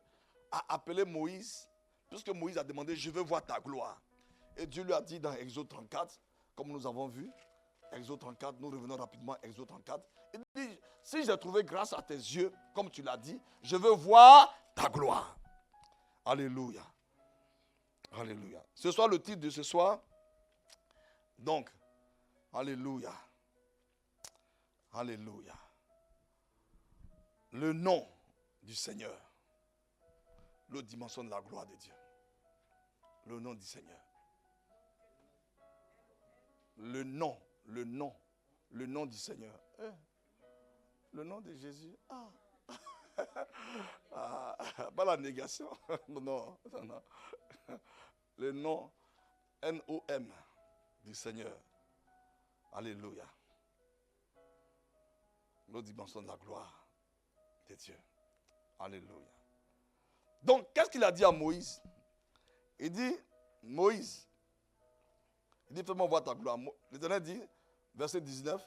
a appelé Moïse, puisque Moïse a demandé, je veux voir ta gloire. Et Dieu lui a dit dans Exode 34, comme nous avons vu, Exode 34, nous revenons rapidement à Exode 34. Il dit, si j'ai trouvé grâce à tes yeux, comme tu l'as dit, je veux voir ta gloire. Alléluia. Alléluia. Ce soir, le titre de ce soir, donc, alléluia. Alléluia. Le nom du Seigneur, l'autre dimension de la gloire de Dieu. Le nom du Seigneur. Le nom du Seigneur. Le nom de Jésus. Pas la négation. Non. Le nom N-O-M du Seigneur. Alléluia. L'autre dimension de la gloire de Dieu. Alléluia. Donc, qu'est-ce qu'il a dit à Moïse? Il dit, Moïse, il dit, fais-moi voir ta gloire. L'Éternel dit, verset 19,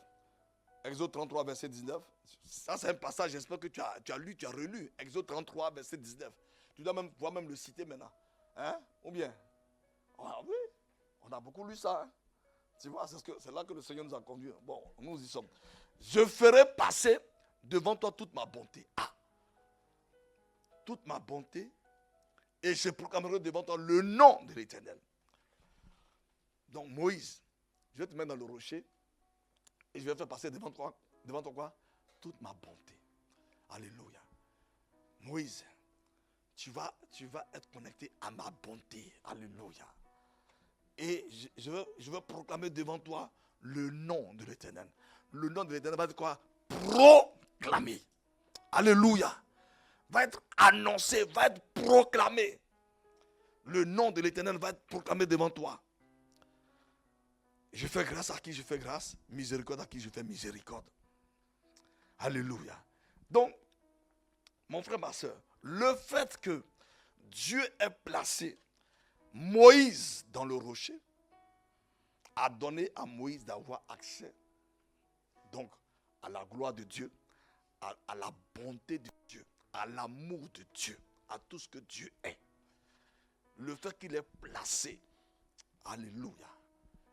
Exode 33, verset 19. Ça, c'est un passage, j'espère que tu as lu, tu as relu. Exode 33, verset 19. Tu dois même pouvoir le citer maintenant. Hein? Ou bien? Ah oui, on a beaucoup lu ça. Hein? Tu vois, c'est là que le Seigneur nous a conduits. Bon, nous y sommes. Je ferai passer devant toi toute ma bonté. toute ma bonté et je proclamerai devant toi le nom de l'Éternel. Donc Moïse, je vais te mettre dans le rocher et je vais faire passer devant toi quoi? Toute ma bonté. Alléluia. Moïse, tu vas être connecté à ma bonté. Alléluia. Et je veux proclamer devant toi le nom de l'Éternel. Le nom de l'Éternel va être quoi? Proclamé. Alléluia. Va être annoncé, va être proclamé. Le nom de l'Éternel va être proclamé devant toi. Je fais grâce à qui je fais grâce, miséricorde à qui je fais miséricorde. Alléluia. Donc, mon frère, ma soeur, le fait que Dieu ait placé Moïse dans le rocher a donné à Moïse d'avoir accès donc à la gloire de Dieu, à la bonté de Dieu, à l'amour de Dieu, à tout ce que Dieu est. Le fait qu'il est placé, alléluia,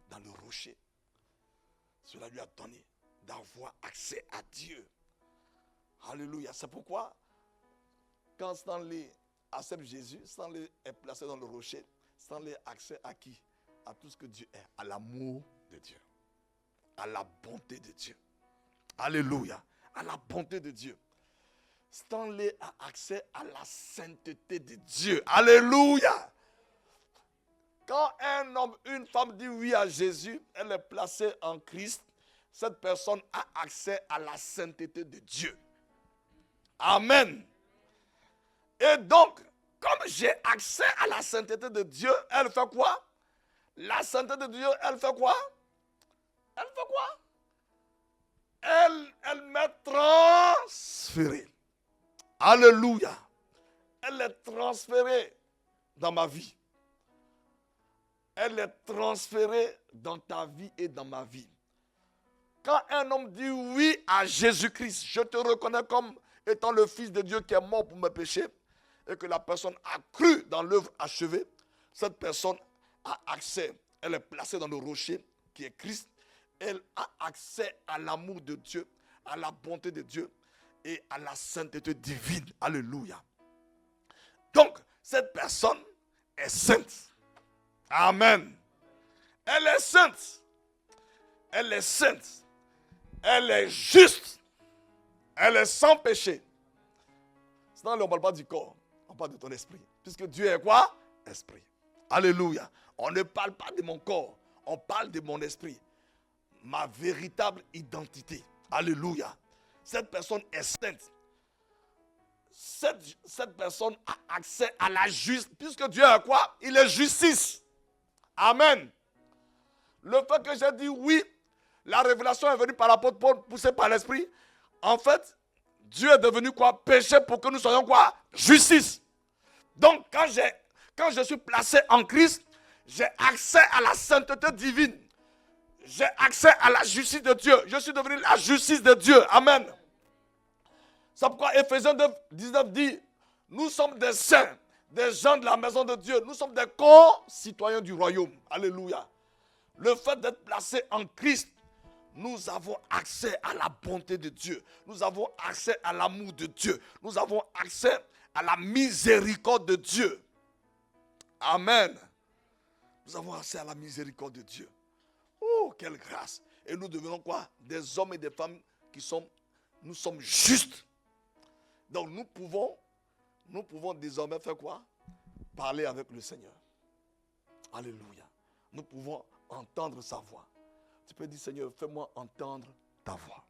dans le rocher, cela lui a donné d'avoir accès à Dieu. Alléluia. C'est pourquoi, quand Stanley accepte Jésus, Stanley est placé dans le rocher, Stanley a accès à qui? À tout ce que Dieu est, à l'amour de Dieu, à la bonté de Dieu. Alléluia. À la bonté de Dieu. Stanley a accès à la sainteté de Dieu. Alléluia. Quand un homme, une femme dit oui à Jésus, elle est placée en Christ, cette personne a accès à la sainteté de Dieu. Amen. Et donc, comme j'ai accès à la sainteté de Dieu, elle fait quoi? La sainteté de Dieu, elle fait quoi? Elle fait quoi? Elle m'est transférée. Alléluia. Elle est transférée dans ma vie. Elle est transférée dans ta vie et dans ma vie. Quand un homme dit oui à Jésus-Christ, je te reconnais comme étant le Fils de Dieu qui est mort pour mes péchés, et que la personne a cru dans l'œuvre achevée, cette personne a accès, elle est placée dans le rocher qui est Christ, elle a accès à l'amour de Dieu, à la bonté de Dieu et à la sainteté divine. Alléluia. Donc, cette personne est sainte. Amen. Elle est sainte. Elle est sainte. Elle est juste. Elle est sans péché. Sinon, on ne parle pas du corps. On parle de ton esprit. Puisque Dieu est quoi? Esprit. Alléluia. On ne parle pas de mon corps. On parle de mon esprit. Ma véritable identité. Alléluia. Cette personne est sainte. Cette personne a accès à la justice. Puisque Dieu est quoi? Il est justice. Amen. Le fait que j'ai dit oui, la révélation est venue par l'apôtre Paul, poussée par l'esprit. En fait, Dieu est devenu quoi? Péché pour que nous soyons quoi? Justice. Donc, quand je suis placé en Christ, j'ai accès à la sainteté divine. J'ai accès à la justice de Dieu. Je suis devenu la justice de Dieu. Amen. C'est pourquoi Ephésiens 19 dit, nous sommes des saints, des gens de la maison de Dieu. Nous sommes des concitoyens du royaume. Alléluia. Le fait d'être placé en Christ, nous avons accès à la bonté de Dieu. Nous avons accès à l'amour de Dieu. Nous avons accès à la miséricorde de Dieu. Amen. Nous avons accès à la miséricorde de Dieu. Oh, quelle grâce. Et nous devenons quoi? Des hommes et des femmes nous sommes justes. Donc nous pouvons désormais faire quoi? Parler avec le Seigneur. Alléluia. Nous pouvons entendre sa voix. Tu peux dire, Seigneur, fais-moi entendre ta voix.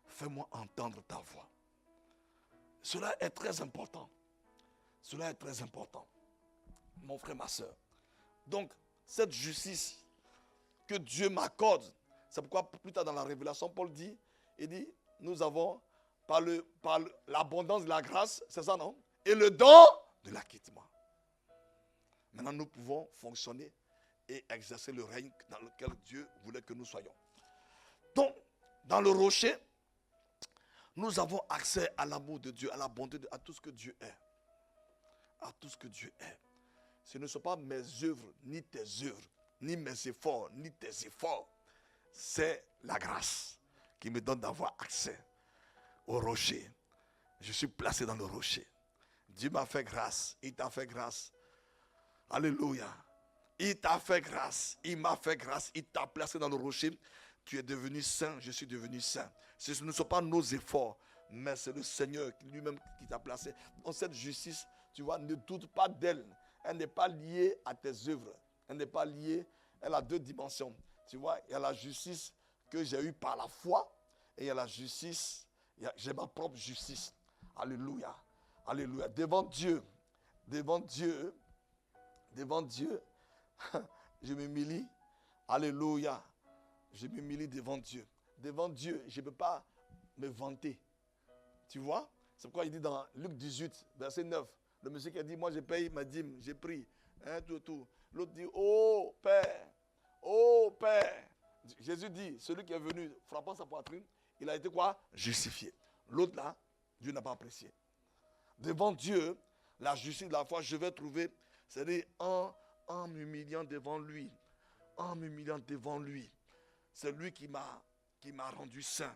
Fais-moi entendre ta voix. Cela est très important. Cela est très important. Mon frère, ma soeur. Donc, cette justice que Dieu m'accorde, c'est pourquoi plus tard dans la Révélation, Paul dit, il dit, nous avons par l'abondance de la grâce, c'est ça, non? Et le don de l'acquittement. Maintenant, nous pouvons fonctionner et exercer le règne dans lequel Dieu voulait que nous soyons. Donc, dans le rocher, nous avons accès à l'amour de Dieu, à la bonté de Dieu, à tout ce que Dieu est. À tout ce que Dieu est. Ce ne sont pas mes œuvres, ni tes œuvres, ni mes efforts, ni tes efforts. C'est la grâce qui me donne d'avoir accès au rocher. Je suis placé dans le rocher. Dieu m'a fait grâce. Il t'a fait grâce. Alléluia. Il t'a fait grâce. Il m'a fait grâce. Il t'a placé dans le rocher. Tu es devenu saint. Je suis devenu saint. Ce ne sont pas nos efforts, mais c'est le Seigneur lui-même qui t'a placé. Donc cette justice, tu vois, ne doute pas d'elle. Elle n'est pas liée à tes œuvres. Elle n'est pas liée. Elle a 2 dimensions. Tu vois, il y a la justice que j'ai eue par la foi. Et il y a la justice. J'ai ma propre justice. Alléluia. Alléluia. Devant Dieu, je m'humilie. Alléluia. Je m'humilie devant Dieu. Devant Dieu, je ne peux pas me vanter. Tu vois? C'est pourquoi il dit dans Luc 18, verset 9, le monsieur qui a dit, moi je paye ma dîme, j'ai pris, tout. L'autre dit, oh Père. Jésus dit, celui qui est venu frappant sa poitrine, il a été quoi? Justifié. L'autre là, Dieu n'a pas apprécié. Devant Dieu, la justice de la foi, je vais trouver, c'est-à-dire en m'humiliant devant lui. En m'humiliant devant lui. C'est lui qui m'a rendu saint.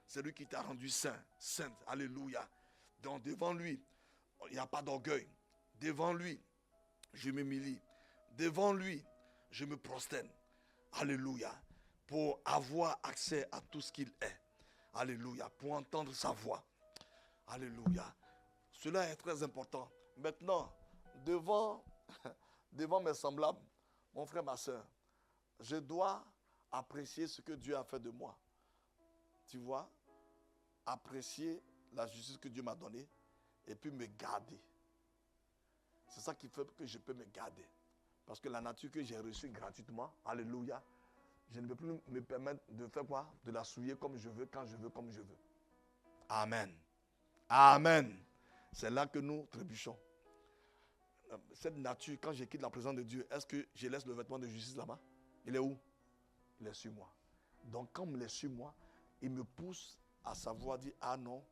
C'est lui qui t'a rendu saint. Sainte. Alléluia. Donc devant lui, il n'y a pas d'orgueil. Devant lui, je m'humilie. Devant lui, je me prosterne. Alléluia. Pour avoir accès à tout ce qu'il est. Alléluia. Pour entendre sa voix. Alléluia. Cela est très important. Maintenant, devant mes semblables, mon frère, ma soeur, je dois apprécier ce que Dieu a fait de moi. Tu vois, apprécier la justice que Dieu m'a donnée et puis me garder. C'est ça qui fait que je peux me garder. Parce que la nature que j'ai reçue gratuitement, alléluia, je ne peux plus me permettre de faire quoi? De la souiller comme je veux, quand je veux, comme je veux. Amen. Amen. C'est là que nous trébuchons. Cette nature, quand je quitte la présence de Dieu, est-ce que je laisse le vêtement de justice là-bas? Il est où? Il est sur moi. Donc, quand il est sur moi, il me pousse à savoir dire, ah non.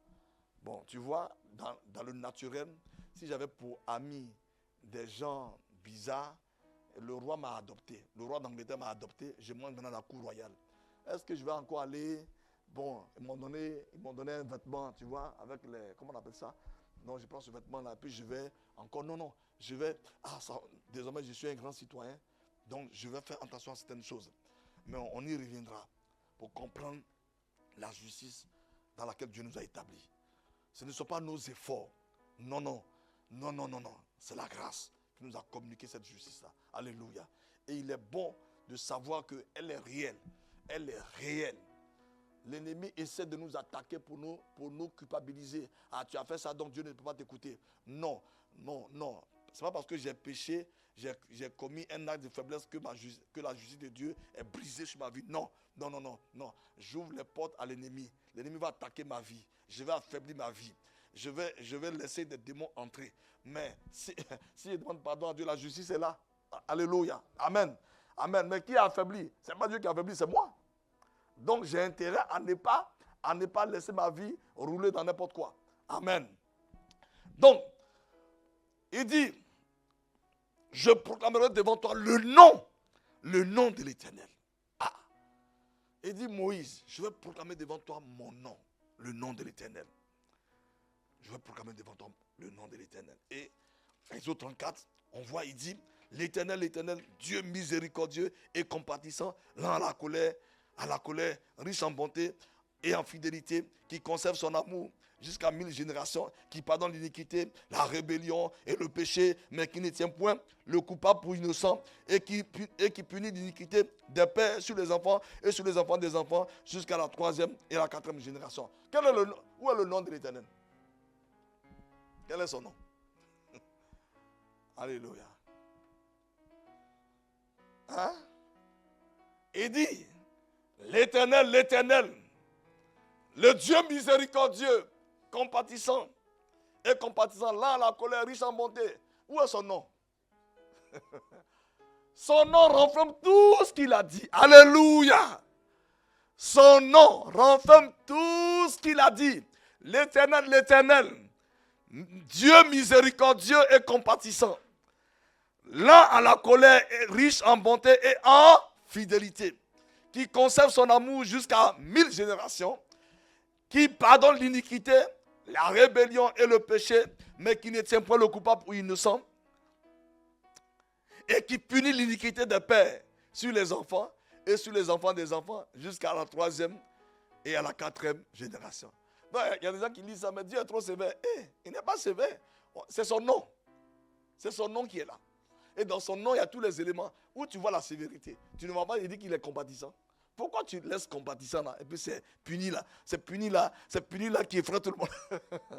Bon, tu vois, dans le naturel, si j'avais pour amis des gens bizarres, le roi m'a adopté. Le roi d'Angleterre m'a adopté. Je monte maintenant à la cour royale. Est-ce que je vais encore aller? Bon, ils m'ont donné un vêtement, tu vois, avec les, comment on appelle ça? Non, je prends ce vêtement-là, puis je vais encore, non, je vais, désormais je suis un grand citoyen, donc je vais faire attention à certaines choses. Mais on y reviendra pour comprendre la justice dans laquelle Dieu nous a établis. Ce ne sont pas nos efforts. Non. C'est la grâce qui nous a communiqué cette justice-là. Alléluia. Et il est bon de savoir qu'elle est réelle. Elle est réelle. L'ennemi essaie de nous attaquer pour nous culpabiliser. Ah, tu as fait ça, donc Dieu ne peut pas t'écouter. Non. Ce n'est pas parce que j'ai péché, j'ai commis un acte de faiblesse que la justice de Dieu est brisée sur ma vie. Non. J'ouvre les portes à l'ennemi. L'ennemi va attaquer ma vie. Je vais affaiblir ma vie. Je vais laisser des démons entrer. Mais si je demande pardon à Dieu, la justice est là. Alléluia. Amen. Mais qui a affaibli? Ce n'est pas Dieu qui a affaibli, c'est moi. Donc j'ai intérêt à ne pas laisser ma vie rouler dans n'importe quoi. Amen. Donc, il dit, je proclamerai devant toi le nom de l'Éternel. Ah. Il dit, Moïse, je vais proclamer devant toi mon nom, le nom de l'Éternel. Je vais proclamer devant toi le nom de l'Éternel. Et Exode 34, on voit, il dit, l'Éternel, Dieu miséricordieux et compatissant, lent à la colère, riche en bonté et en fidélité, qui conserve son amour jusqu'à 1000 générations, qui pardonne l'iniquité, la rébellion et le péché, mais qui ne tient point le coupable pour innocent, et qui punit l'iniquité des pères sur les enfants et sur les enfants des enfants, jusqu'à la 3e et la 4e génération. Où est le nom de l'Éternel? Quel est son nom? Alléluia. Hein? Il dit, l'Éternel, le Dieu miséricordieux, compatissant, lent à la colère, riche en bonté. Où est son nom? Son nom renferme tout ce qu'il a dit. Alléluia. Son nom renferme tout ce qu'il a dit. L'Éternel, Dieu miséricordieux et compatissant, lent à la colère, riche en bonté et en fidélité, qui conserve son amour jusqu'à 1000 générations, qui pardonne l'iniquité, la rébellion et le péché, mais qui ne tient point le coupable ou innocent, et qui punit l'iniquité des pères sur les enfants et sur les enfants des enfants jusqu'à la 3e et à la 4e génération. Donc, il y a des gens qui lisent ça, mais Dieu est trop sévère. Il n'est pas sévère. C'est son nom. C'est son nom qui est là. Et dans son nom, il y a tous les éléments où tu vois la sévérité. Tu ne vois pas, il dit qu'il est compatissant. Pourquoi tu laisses compatissant là? Et puis c'est puni là. C'est puni là qui effraie tout le monde.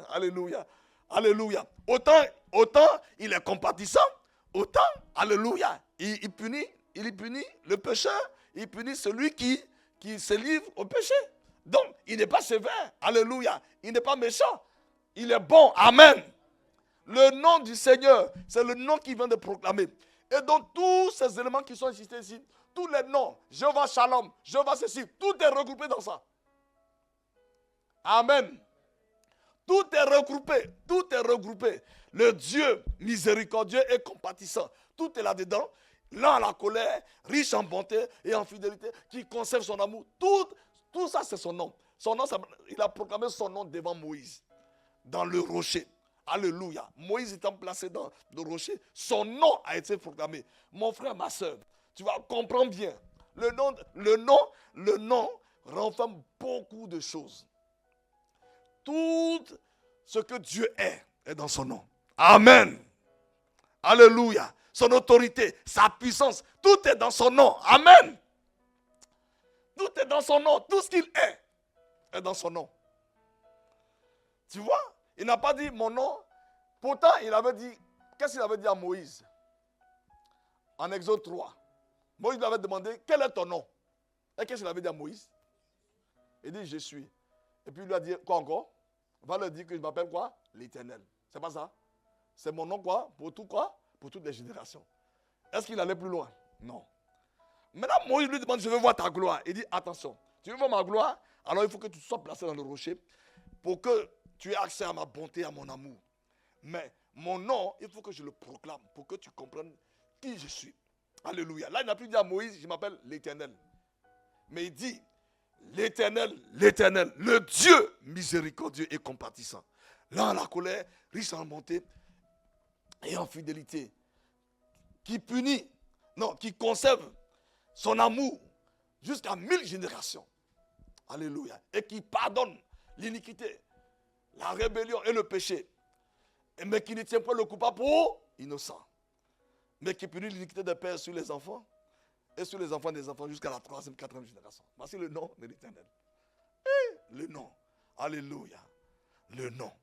Alléluia. Alléluia. Autant il est compatissant, autant, alléluia, il punit le pécheur, il punit celui qui se livre au péché. Donc, il n'est pas sévère. Alléluia. Il n'est pas méchant. Il est bon. Amen. Le nom du Seigneur, c'est le nom qu'il vient de proclamer. Et donc, tous ces éléments qui sont cités ici, tous les noms, Jéhovah Shalom, Jéhovah ceci, tout est regroupé dans ça. Amen. Tout est regroupé. Tout est regroupé. Le Dieu miséricordieux et compatissant. Tout est là-dedans. Lent à la colère, riche en bonté et en fidélité, qui conserve son amour. Tout ça, c'est son nom. Son nom, il a proclamé son nom devant Moïse, dans le rocher. Alléluia. Moïse étant placé dans le rocher, son nom a été proclamé. Mon frère, ma soeur, tu vas comprendre bien. Le nom renferme beaucoup de choses. Tout ce que Dieu est dans son nom. Amen. Alléluia. Son autorité, sa puissance, tout est dans son nom. Amen. Tout est dans son nom. Tout ce qu'il est dans son nom. Tu vois, il n'a pas dit mon nom. Pourtant, il avait dit, qu'est-ce qu'il avait dit à Moïse? En Exode 3. Moïse lui avait demandé, quel est ton nom? Et qu'est-ce qu'il avait dit à Moïse? Il dit, je suis. Et puis il lui a dit, quoi encore? Va leur dire que je m'appelle quoi? L'Éternel. C'est pas ça? C'est mon nom quoi? Pour tout quoi? Pour toutes les générations. Est-ce qu'il allait plus loin? Non. Maintenant, Moïse lui demande, je veux voir ta gloire. Il dit, attention, tu veux voir ma gloire? Alors il faut que tu sois placé dans le rocher pour que tu aies accès à ma bonté, à mon amour. Mais mon nom, il faut que je le proclame pour que tu comprennes qui je suis. Alléluia. Là, il n'a plus dit à Moïse, je m'appelle l'Éternel. Mais il dit, l'Éternel, le Dieu miséricordieux et compatissant. Là, en la colère, riche en bonté et en fidélité. Qui punit, non, qui conserve son amour jusqu'à 1000 générations. Alléluia. Et qui pardonne l'iniquité, la rébellion et le péché. Mais qui ne tient pas le coupable pour innocent. Mais qui punit l'iniquité des pères sur les enfants et sur les enfants des enfants jusqu'à la 3e, 4e génération. Voici le nom de l'Éternel. Le nom. Alléluia. Le nom.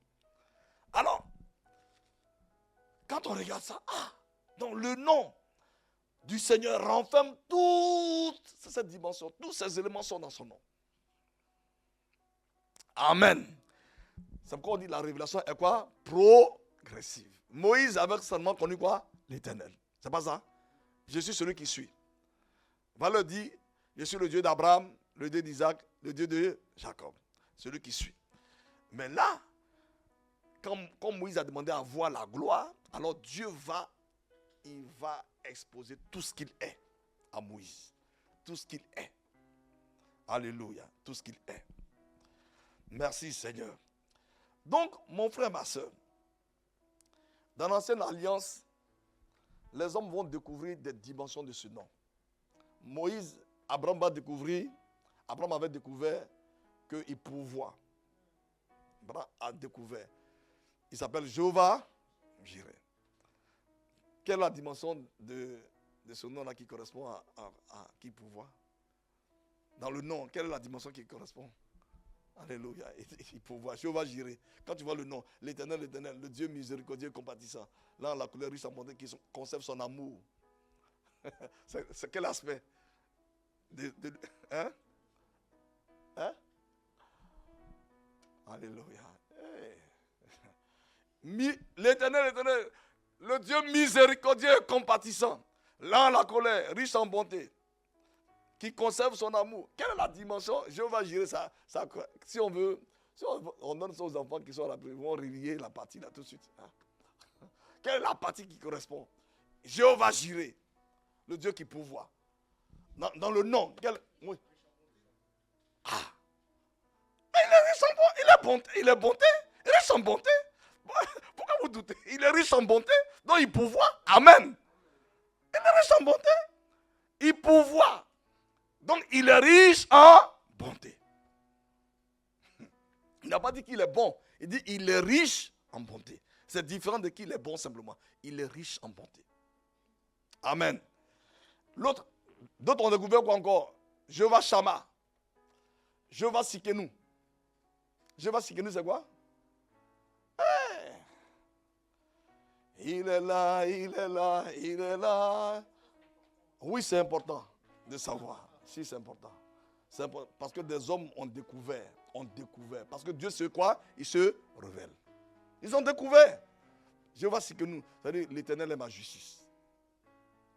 Alors, quand on regarde ça, donc le nom du Seigneur renferme toute cette dimension. Tous ces éléments sont dans son nom. Amen. C'est pourquoi on dit la révélation est quoi? Progressive. Moïse avait seulement connu quoi? L'Éternel. C'est pas ça? Je suis celui qui suis. Va le dire, je suis le Dieu d'Abraham, le Dieu d'Isaac, le Dieu de Jacob. Celui qui suit. Mais là, quand Moïse a demandé à voir la gloire, alors Dieu va exposer tout ce qu'il est à Moïse. Tout ce qu'il est. Alléluia. Tout ce qu'il est. Merci Seigneur. Donc, mon frère, ma soeur, dans l'ancienne alliance, les hommes vont découvrir des dimensions de ce nom. Abraham avait découvert qu'il pourvoit. Abraham a découvert. Il s'appelle Jéhovah Jireh. Quelle est la dimension de ce nom-là qui correspond à qui pourvoit? Dans le nom, quelle est la dimension qui correspond? Alléluia. Il pourvoit. Jéhovah Jireh. Quand tu vois le nom, l'Éternel, le Dieu miséricordieux et compatissant. Là, la couleur riche en bonté qui conserve son amour. C'est quel aspect? Hein? Alléluia. Hey. L'Éternel, le Dieu miséricordieux et compatissant. Là, la colère, riche en bonté. Qui conserve son amour. Quelle est la dimension? Jéhovah Jireh, ça, si on donne ça aux enfants qui sont là, ils vont relier la partie là tout de suite. Hein? Quelle est la partie qui correspond? Jéhovah Jireh, le Dieu qui pourvoit. Dans le nom. Oui. Il est bonté. Riche en bonté. Pourquoi vous doutez? Il est riche en bonté, donc il pourvoit. Amen. Il est riche en bonté. Il pourvoit. Donc il est riche en bonté. Il n'a pas dit qu'il est bon. Il dit il est riche en bonté. C'est différent de qu'il est bon simplement. Il est riche en bonté. Amen. D'autres ont découvert quoi encore? Jéhovah Shammah. Jéhovah Sikenu. Jéhovah Sikenu, c'est quoi? Il est là, il est là, il est là. Oui, c'est important de savoir. Si, c'est important. C'est important. Parce que des hommes ont découvert. Parce que Dieu, c'est quoi? Il se révèle. Ils ont découvert. Jéhovah Sikenu, c'est-à-dire l'Éternel est ma justice.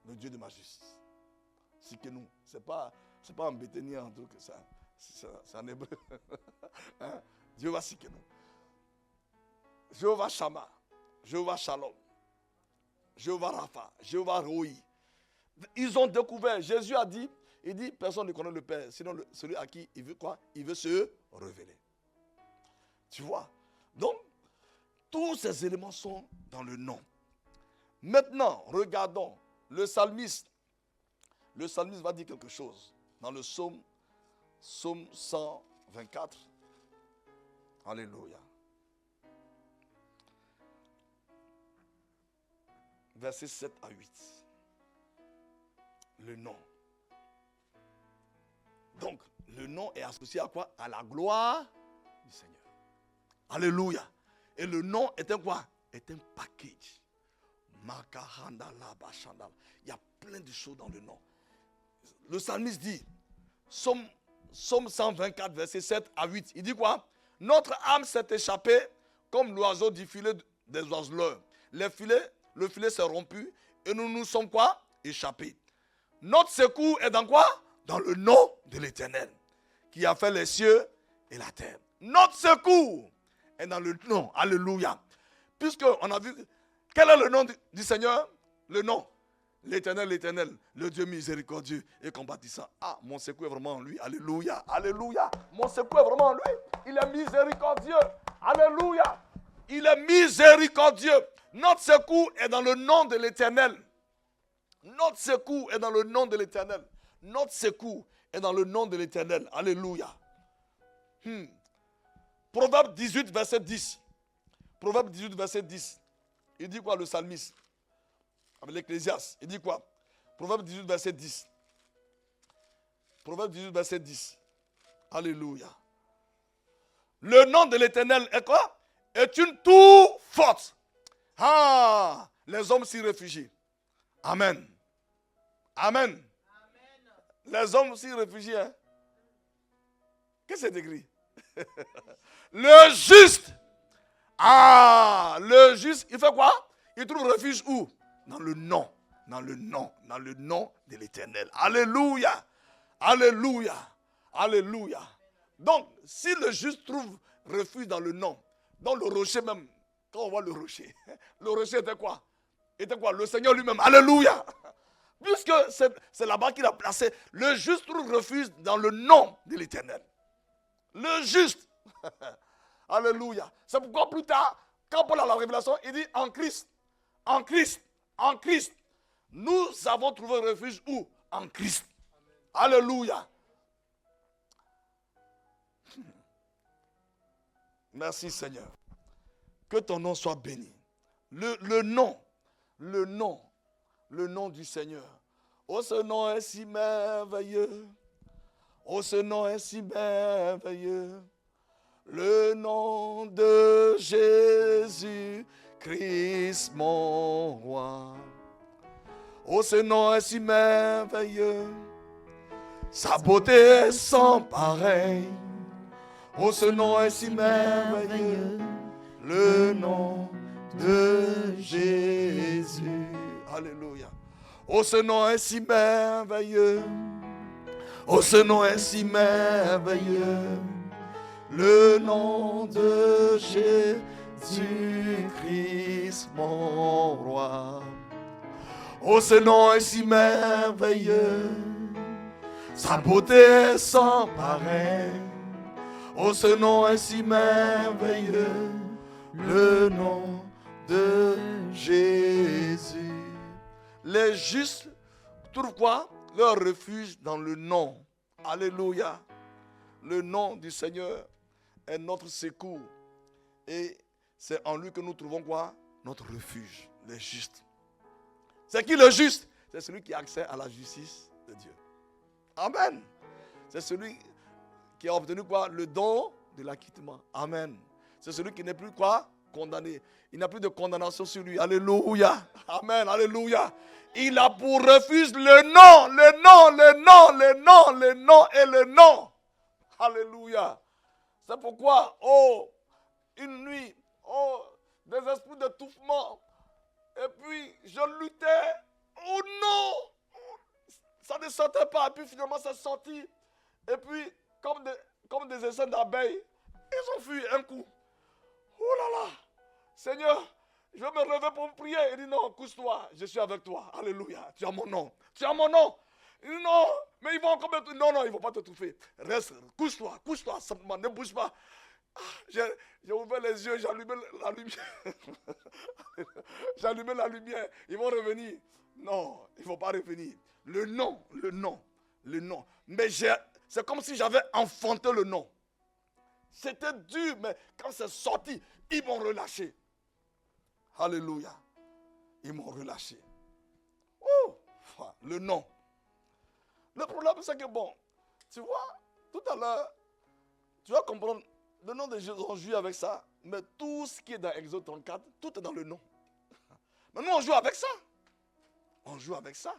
Le Dieu de ma justice. Sikenu, c'est pas en béthénien en tout cas ça. C'est en hébreu. Hein? Jéhovah Sikenu. Jéhovah Shammah. Jéhovah Shalom. Jéhovah Rapha. Jéhovah Roi. Ils ont découvert. Jésus a dit, il dit, personne ne connaît le Père, sinon celui à qui il veut quoi? Il veut se révéler. Tu vois? Donc, tous ces éléments sont dans le nom. Maintenant, regardons le psalmiste. Le psalmiste va dire quelque chose dans le psaume 124. Alléluia. Versets 7 à 8. Le nom. Donc, le nom est associé à quoi? À la gloire du Seigneur. Alléluia. Et le nom est un quoi? Est un package. Il y a plein de choses dans le nom. Le psalmiste dit, Psaume 124, verset 7 à 8, il dit quoi? Notre âme s'est échappée comme l'oiseau du filet des oiseleurs. Le filet s'est rompu et nous nous sommes quoi? Échappés. Notre secours est dans quoi? Dans le nom de l'Éternel, qui a fait les cieux et la terre. Notre secours est dans le nom. Alléluia. Puisqu'on a vu, quel est le nom du Seigneur? Le nom. L'Éternel, le Dieu miséricordieux et compatissant. Ah, mon secours est vraiment en lui. Alléluia. Alléluia. Mon secours est vraiment en lui. Il est miséricordieux. Alléluia. Il est miséricordieux. Notre secours est dans le nom de l'Éternel. Notre secours est dans le nom de l'Éternel. Notre secours est dans le nom de l'Éternel. Alléluia. Proverbe 18, verset 10. Proverbe 18, verset 10. Il dit quoi le psalmiste? Avec l'Ecclésiaste. Il dit quoi? Proverbe 18, verset 10. Proverbe 18, verset 10. Alléluia. Le nom de l'Éternel est quoi? Est une tour forte. Ah, les hommes s'y réfugient. Amen. Amen. Les hommes s'y réfugient. Hein? Qu'est-ce que c'est écrit? Le juste. Ah, le juste, il fait quoi? Il trouve refuge où? Dans le nom de l'Éternel. Alléluia. Alléluia. Alléluia. Donc, si le juste trouve refuge dans le nom, dans le rocher même, quand on voit le rocher était quoi? Était quoi? Le Seigneur lui-même. Alléluia. Puisque c'est là-bas qu'il a placé. Le juste trouve refuge dans le nom de l'Éternel. Le juste. Alléluia. C'est pourquoi plus tard, quand Paul a la révélation, il dit en Christ. En Christ. En Christ. Nous avons trouvé refuge où? En Christ. Alléluia. Merci Seigneur. Que ton nom soit béni. Le nom du Seigneur. Oh, ce nom est si merveilleux. Oh, ce nom est si merveilleux. Le nom de Jésus Christ, mon roi. Oh, ce nom est si merveilleux. Sa beauté est sans pareil. Oh, ce nom est si merveilleux. Le nom de Jésus. Alléluia. Oh, ce nom est si merveilleux. Oh, ce nom est si merveilleux. Le nom de Jésus-Christ, mon roi. Oh, ce nom est si merveilleux. Sa beauté est sans pareil. Oh, ce nom est si merveilleux. le nom de Jésus. Les justes trouvent quoi? Leur refuge dans le nom. Alléluia. Le nom du Seigneur est notre secours. Et c'est en lui que nous trouvons quoi? Notre refuge, les justes. C'est qui le juste? C'est celui qui a accès à la justice de Dieu. Amen. C'est celui qui a obtenu quoi? Le don de l'acquittement. Amen. C'est celui qui n'est plus quoi? Condamné. Il n'a plus de condamnation sur lui. Alléluia. Amen. Alléluia. Il a pour refuge le nom, le nom, le nom, le nom, le nom et le nom. Alléluia. C'est pourquoi, une nuit, des esprits d'étouffement. Et puis, je luttais. Oh non! Ça ne sortait pas. Et puis, finalement, ça sortit. Et puis, comme des essaims d'abeilles, ils ont fui un coup. Oh là là! Seigneur, je vais me lever pour prier. Il dit non, couche-toi, je suis avec toi. Alléluia. Tu as mon nom. Tu as mon nom. Il dit non, mais ils vont encore me... Non, non, ils ne vont pas t'étouffer. Reste, couche-toi, simplement, ne bouge pas. J'ai ouvert les yeux, j'ai allumé la lumière. J'ai allumé la lumière. Ils vont revenir. Non, ils ne vont pas revenir. Le nom. Mais c'est comme si j'avais enfanté le nom. C'était dur, mais quand c'est sorti, ils m'ont relâché. Alléluia. Ils m'ont relâché. Oh, le nom. Le problème, c'est que bon, tu vois, tout à l'heure, tu vas comprendre, le nom de Jésus, on joue avec ça, mais tout ce qui est dans Exode 34, tout est dans le nom. Mais nous, on joue avec ça. On joue avec ça.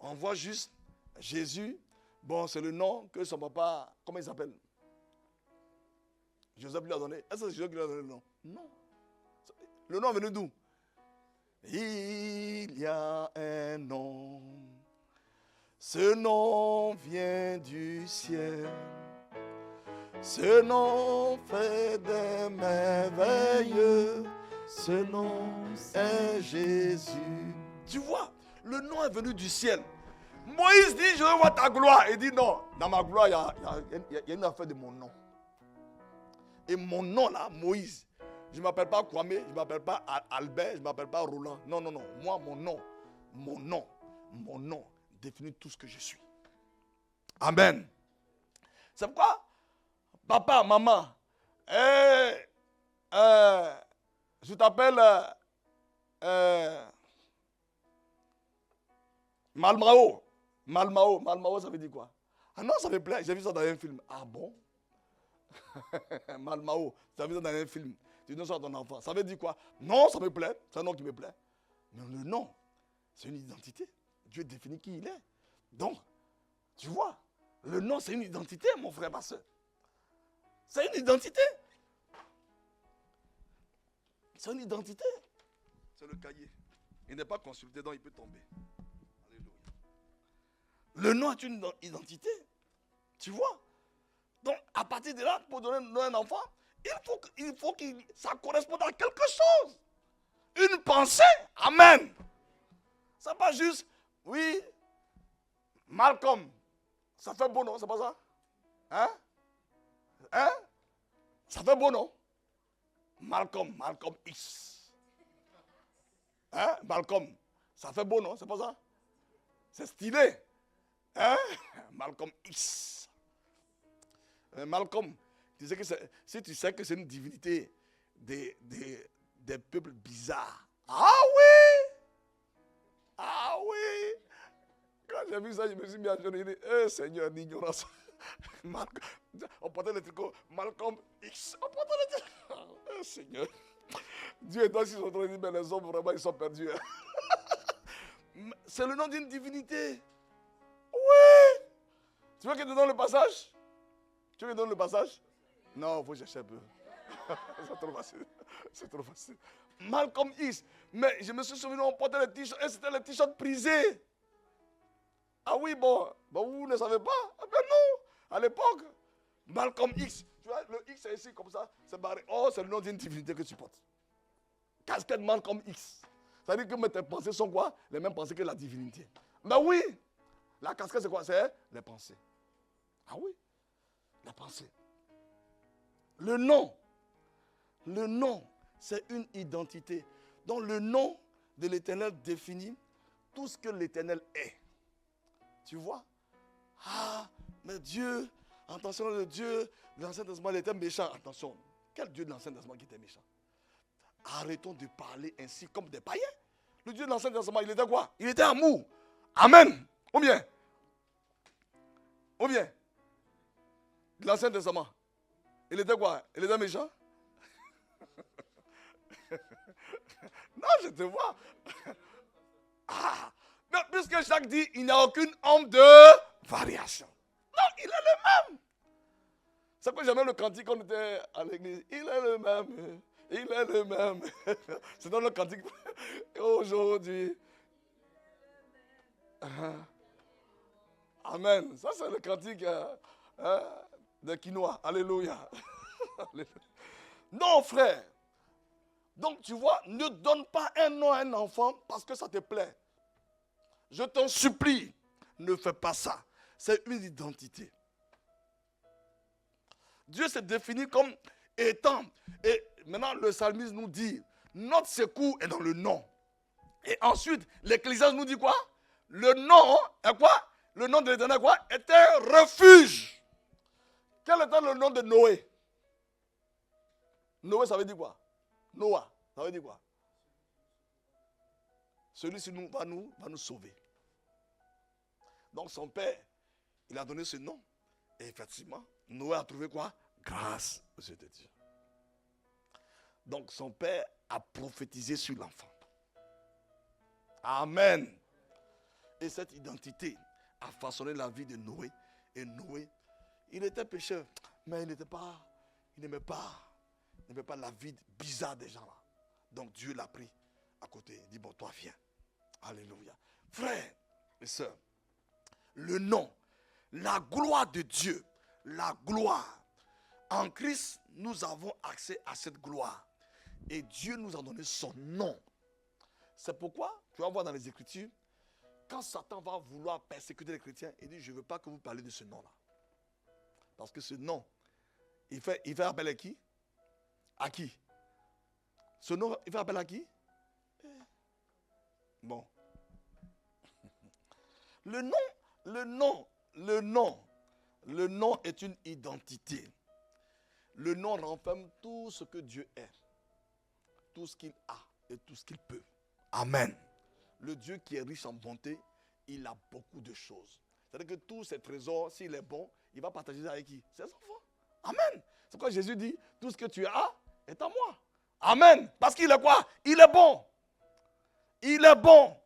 On voit juste Jésus. Bon, c'est le nom que son papa, comment il s'appelle? Joseph lui a donné. Est-ce que c'est Joseph qui lui a donné le nom? Non. Le nom est venu d'où? Il y a un nom. Ce nom vient du ciel. Ce nom fait des merveilles. Ce nom est Jésus. Tu vois, le nom est venu du ciel. Moïse dit, je veux voir ta gloire. Il dit non, dans ma gloire, il y a une affaire de mon nom. Et mon nom là, Moïse, je ne m'appelle pas Kwame, je ne m'appelle pas Albert, je ne m'appelle pas Roland. Non. Moi, mon nom définit tout ce que je suis. Amen. C'est pourquoi, papa, maman, je t'appelle Malmao. Malmao, ça veut dire quoi? Ah non, ça me plaît, j'ai vu ça dans un film. Ah bon? Malmao, ça veut dire dans un film. Tu donnes ça à ton enfant. Ça veut dire quoi? Non, ça me plaît. C'est un nom qui me plaît. Mais le nom, c'est une identité. Dieu définit qui il est. Donc, tu vois, le nom, c'est une identité, mon frère, ma soeur. C'est une identité. C'est une identité. C'est le cahier. Il n'est pas consulté, donc il peut tomber. Alléluia. Le nom est une identité. Tu vois? Donc, à partir de là, pour donner un enfant, il faut que ça corresponde à quelque chose. Une pensée. Amen. C'est pas juste, oui, Malcolm. Ça fait beau, non? C'est pas ça? Hein? Ça fait beau, non? Malcolm X. Hein? Malcolm. Ça fait beau, non? C'est pas ça? C'est stylé. Hein? Malcolm X. Malcolm, si tu sais que c'est une divinité des peuples bizarres. Ah oui! Quand j'ai vu ça, je me suis mis à genoux et dit, Seigneur, l'ignorance. On portait le tricot Malcolm X. On portait le tricot. Seigneur. Dieu est dans ses autres, mais les hommes, vraiment, ils sont perdus. C'est le nom d'une divinité. Oui! Tu veux que je te donne le passage? Tu veux que je te donne le passage? Non, il faut chercher un peu. C'est trop facile. Malcolm X. Mais je me suis souvenu, on portait les t-shirts et c'était les t-shirts prisés. Ah oui, bon, vous ne savez pas? Ah ben non, à l'époque, Malcolm X. Tu vois, le X est ici comme ça, c'est barré. Oh, c'est le nom d'une divinité que tu portes. Casquette Malcolm X. Ça veut dire que tes pensées sont quoi? Les mêmes pensées que la divinité. Ben oui, la casquette c'est quoi? C'est les pensées. Ah oui, les pensées. Le nom, c'est une identité. Donc le nom de l'Éternel définit tout ce que l'Éternel est. Tu vois? Ah, mais Dieu, attention, le Dieu de l'Ancien Testament, il était méchant. Attention, quel Dieu de l'Ancien Testament qui était méchant? Arrêtons de parler ainsi comme des païens. Le Dieu de l'Ancien Testament, il était quoi? Il était amour. Amen. Ou bien? De l'Ancien Testament, il était quoi? Il était méchant? Non, je te vois. Ah, mais puisque Jacques dit, il n'y a aucune ombre de variation. Non, il est le même. C'est quoi j'aimais le cantique quand on était à l'église? Il est le même. Il est le même. C'est dans le cantique aujourd'hui. Amen. Ça, c'est le cantique de quinoa. Alléluia. Non, frère. Donc, tu vois, ne donne pas un nom à un enfant parce que ça te plaît. Je t'en supplie, ne fais pas ça. C'est une identité. Dieu se définit comme étant. Et maintenant, le psalmiste nous dit, notre secours est dans le nom. Et ensuite, l'Ecclésiaste nous dit quoi? Le nom est quoi? Le nom de l'Éternel quoi? Est un refuge. Quel était le nom de Noé? Noé, ça veut dire quoi? Noah, ça veut dire quoi? Celui-ci va nous sauver. Donc son père, il a donné ce nom. Et effectivement, Noé a trouvé quoi? Grâce aux yeux de Dieu. Donc son père a prophétisé sur l'enfant. Amen. Et cette identité a façonné la vie de Noé. Et Noé, il était pécheur, mais il n'aimait pas la vie bizarre des gens là. Donc Dieu l'a pris à côté. Il dit, bon, toi viens. Alléluia. Frères et sœurs, le nom, la gloire de Dieu, la gloire. En Christ, nous avons accès à cette gloire. Et Dieu nous a donné son nom. C'est pourquoi, tu vas voir dans les Écritures, quand Satan va vouloir persécuter les chrétiens, il dit, je ne veux pas que vous parliez de ce nom-là. Parce que ce nom, il fait appel à qui? À qui? Ce nom, il fait appel à qui? Bon. Le nom est une identité. Le nom renferme tout ce que Dieu est, tout ce qu'il a et tout ce qu'il peut. Amen. Le Dieu qui est riche en bonté, il a beaucoup de choses. C'est-à-dire que tous ses trésors, s'il est bon, il va partager ça avec qui? Ses enfants. Amen. C'est pourquoi Jésus dit, tout ce que tu as est à moi. Amen. Parce qu'il est quoi? Il est bon. Il est bon.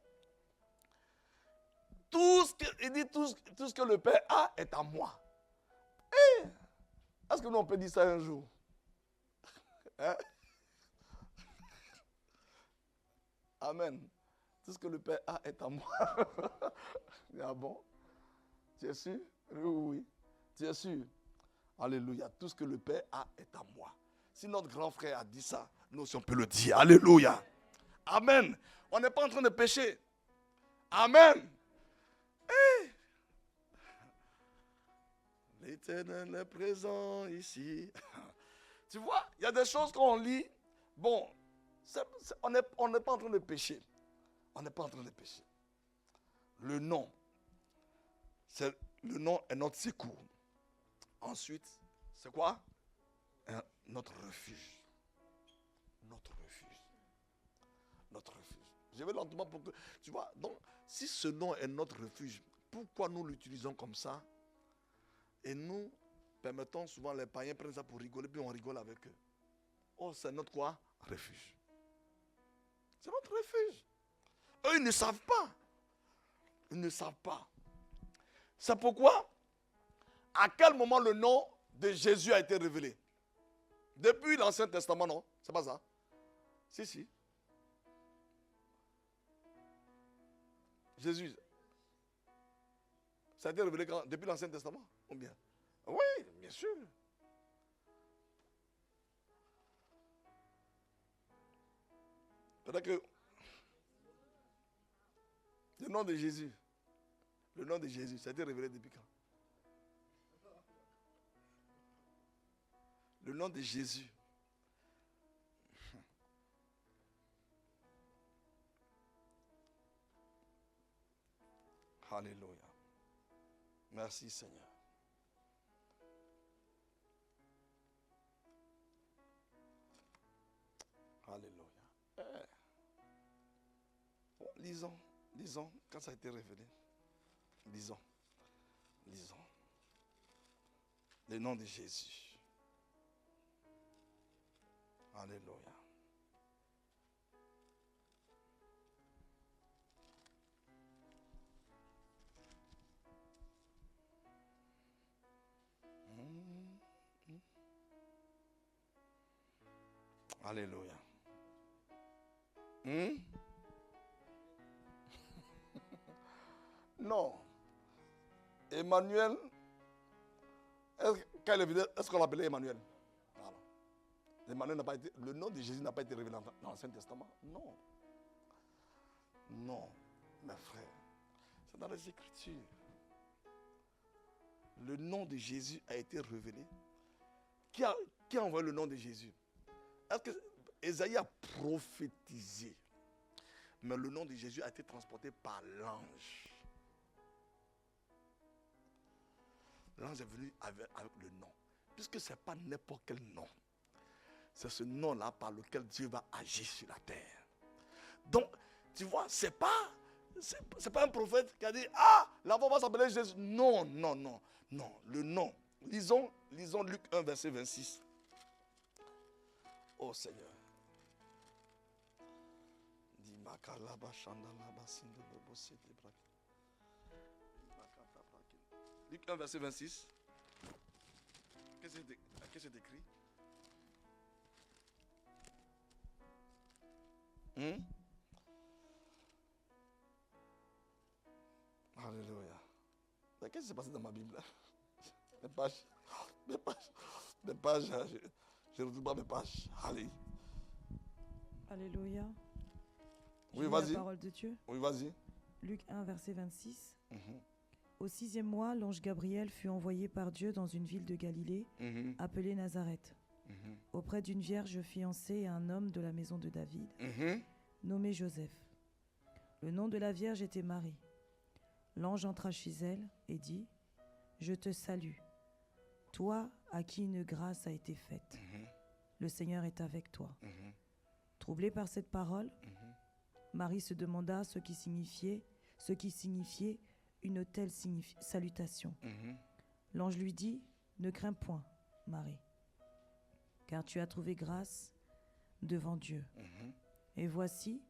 Il dit tout ce que le Père a est à moi. Est-ce que nous on peut dire ça un jour? Hein? Amen. Tout ce que le Père a est à moi. Ah bon? Tu es sûr? Oui. Tu es sûr? Alléluia. Tout ce que le Père a est à moi. Si notre grand frère a dit ça, nous aussi on peut le dire. Alléluia. Amen. On n'est pas en train de pécher. Amen. L'Éternel est présent ici. Tu vois, il y a des choses qu'on lit. Bon, on n'est pas en train de pécher. On n'est pas en train de pécher. Le nom est notre secours. Ensuite, c'est quoi? Notre refuge. Notre refuge. Notre refuge. Je vais lentement pour que... Tu vois, donc, si ce nom est notre refuge, pourquoi nous l'utilisons comme ça? Et nous permettons souvent, les païens prennent ça pour rigoler, puis on rigole avec eux. Oh, c'est notre quoi? Refuge. C'est notre refuge. Eux, ils ne savent pas. Ils ne savent pas. C'est pourquoi, à quel moment le nom de Jésus a été révélé? Depuis l'Ancien Testament, non? C'est pas ça? Si. Jésus, ça a été révélé quand? Depuis l'Ancien Testament? Ou bien? Oui, bien sûr. C'est-à-dire que le nom de Jésus, ça a été révélé depuis quand? Le nom de Jésus Alléluia. Merci Seigneur. Alléluia. Bon, lisons, quand ça a été révélé. Lisons. Le nom de Jésus. Alléluia. Alléluia. Non. Emmanuel, est-ce qu'on l'appelait Emmanuel? Emmanuel n'a pas été, le nom de Jésus n'a pas été révélé dans l'Ancien Testament. Non. Non, mes frères. C'est dans les Écritures. Le nom de Jésus a été révélé. Qui a envoyé le nom de Jésus? Est-ce que Ésaïe a prophétisé? Mais le nom de Jésus a été transporté par l'ange. L'ange est venu avec le nom. Puisque ce n'est pas n'importe quel nom. C'est ce nom-là par lequel Dieu va agir sur la terre. Donc, tu vois, c'est pas un prophète qui a dit, l'enfant va s'appeler Jésus. Non. Le nom. Lisons Luc 1, verset 26. Oh Seigneur. Luc 1, verset 26. Qu'est-ce que c'est écrit? Alléluia. Mais qu'est-ce qui s'est passé dans ma Bible? Mes pages. Je ne retrouve pas mes pages. Allez. Alléluia. Oui, vas-y. La parole de Dieu. Oui, vas-y. Luc 1, verset 26. Au 6e mois, l'ange Gabriel fut envoyé par Dieu dans une ville de Galilée, appelée Nazareth, auprès d'une vierge fiancée à un homme de la maison de David, nommé Joseph. Le nom de la vierge était Marie. L'ange entra chez elle et dit, « Je te salue, toi à qui une grâce a été faite. Le Seigneur est avec toi. » Troublée par cette parole, Marie se demanda ce qui signifiait une telle salutation. L'ange lui dit, « Ne crains point, Marie, car tu as trouvé grâce devant Dieu. Et voici,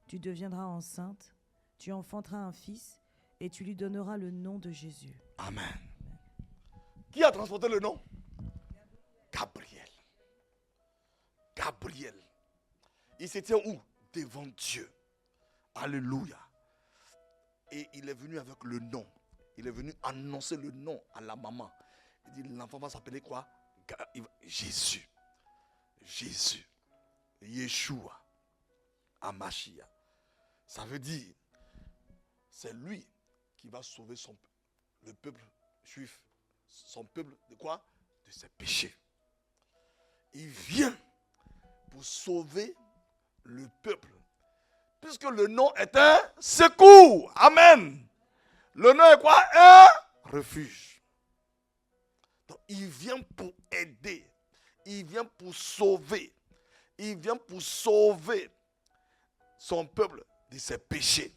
tu deviendras enceinte, tu enfanteras un fils, et tu lui donneras le nom de Jésus. » Amen. Qui a transporté le nom? Gabriel. Il se tient où? Devant Dieu. Alléluia. Et il est venu avec le nom. Il est venu annoncer le nom à la maman. Il dit, l'enfant va s'appeler quoi? Jésus. Yeshua. Amashia. Ça veut dire, c'est lui qui va sauver le peuple juif. Son peuple de quoi? De ses péchés. Il vient pour sauver le peuple. Puisque le nom est un secours. Amen. Le nom est quoi? Un refuge. Donc il vient pour aider. Il vient pour sauver. Il vient pour sauver son peuple de ses péchés.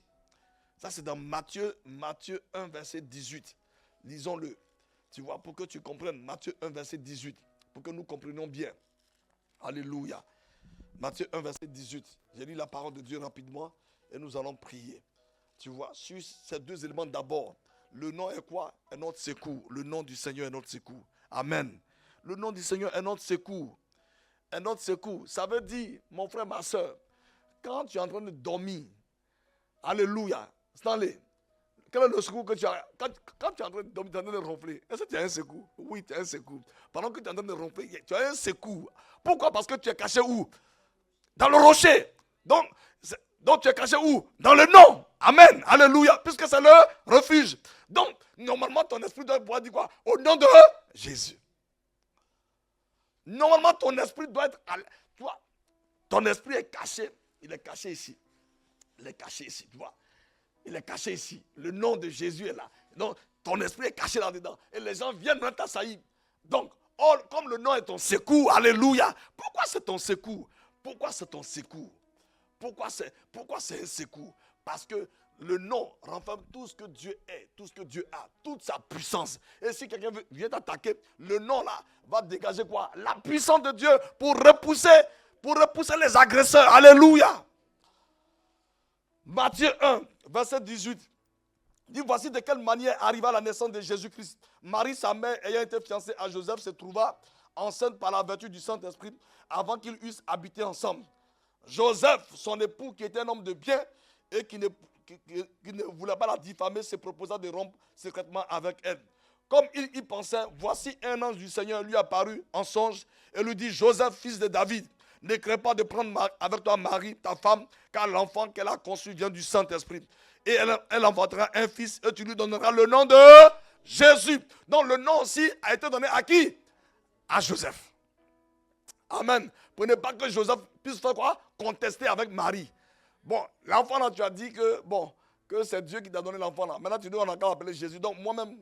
Ça c'est dans Matthieu 1 verset 18. Lisons-le. Tu vois, pour que tu comprennes. Matthieu 1 verset 18. Pour que nous comprenions bien. Alléluia. Matthieu 1 verset 18. J'ai lu la parole de Dieu rapidement et nous allons prier. Tu vois, sur ces deux éléments d'abord. Le nom est quoi? Un notre secours. Le nom du Seigneur est notre secours. Amen. Le nom du Seigneur est notre secours. Un autre secours. Ça veut dire, mon frère, ma soeur, quand tu es en train de dormir, alléluia, Stanley, quel est le secours que tu as? Quand tu es en train de dormir, tu es en train de ronfler. Est-ce que tu as un secours? Oui, tu as un secours. Pendant que tu es en train de ronfler, tu as un secours. Pourquoi? Parce que tu es caché où? Dans le rocher. Donc tu es caché où? Dans le nom. Amen. Alléluia. Puisque c'est le refuge. Donc, normalement, ton esprit doit pouvoir dire quoi? Au nom de Jésus. Normalement, ton esprit doit être... Tu vois, ton esprit est caché. Il est caché ici. Il est caché ici, tu vois. il est caché ici. Le nom de Jésus est là. Donc, ton esprit est caché là-dedans. Et les gens viennent même t'assaillir. Donc, comme le nom est ton secours, alléluia. Pourquoi c'est ton secours? Pourquoi c'est ton secours? Pourquoi c'est un secours? Parce que le nom renferme tout ce que Dieu est, tout ce que Dieu a, toute sa puissance. Et si quelqu'un vient t'attaquer, le nom là va dégager quoi? La puissance de Dieu pour repousser les agresseurs. Alléluia. Matthieu 1, verset 18. Dit, voici de quelle manière arriva la naissance de Jésus-Christ. Marie, sa mère, ayant été fiancée à Joseph, se trouva enceinte par la vertu du Saint-Esprit avant qu'ils eussent habité ensemble. Joseph, son époux, qui était un homme de bien et qui ne voulait pas la diffamer, se proposa de rompre secrètement avec elle. Comme il y pensait, voici un ange du Seigneur lui apparut en songe et lui dit, Joseph, fils de David, ne crains pas de prendre avec toi Marie, ta femme, car l'enfant qu'elle a conçu vient du Saint-Esprit. Et elle enfantera un fils et tu lui donneras le nom de Jésus. Donc le nom aussi a été donné à qui? À Joseph. Amen. Prenez pas que Joseph puisse faire quoi? Contester avec Marie. Bon, l'enfant là, tu as dit que, que c'est Dieu qui t'a donné l'enfant là. Maintenant, tu dois encore appeler Jésus. Donc moi-même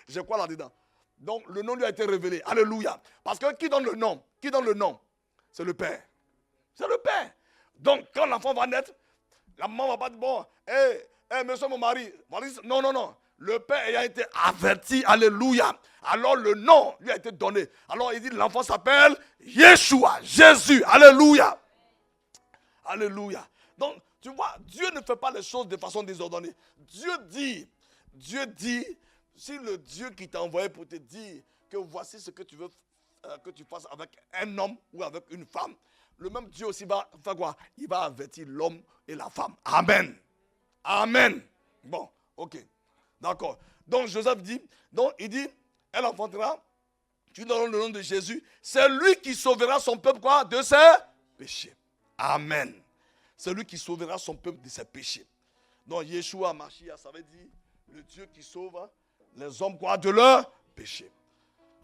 j'ai quoi là-dedans? Donc le nom lui a été révélé. Alléluia. Parce que qui donne le nom? Qui donne le nom? C'est le Père. C'est le Père. Donc quand l'enfant va naître, la maman ne va pas dire, bon, monsieur mon mari. Non, non, non. Le Père ayant été averti, alléluia. Alors le nom lui a été donné. Alors il dit, l'enfant s'appelle Yeshua, Jésus, alléluia. Alléluia. Donc, tu vois, Dieu ne fait pas les choses de façon désordonnée. Dieu dit, si le Dieu qui t'a envoyé pour te dire que voici ce que tu veux que tu fasses avec un homme ou avec une femme, le même Dieu aussi va faire quoi? Il va avertir l'homme et la femme. Amen. Amen. Bon, ok. D'accord. Donc Joseph dit, il dit, elle enfantera, tu donneras le nom de Jésus. C'est lui qui sauvera son peuple quoi? De ses péchés. Amen. C'est lui qui sauvera son peuple de ses péchés. Donc Yeshua Mashiach, ça veut dire le Dieu qui sauve les hommes quoi? De leurs péchés.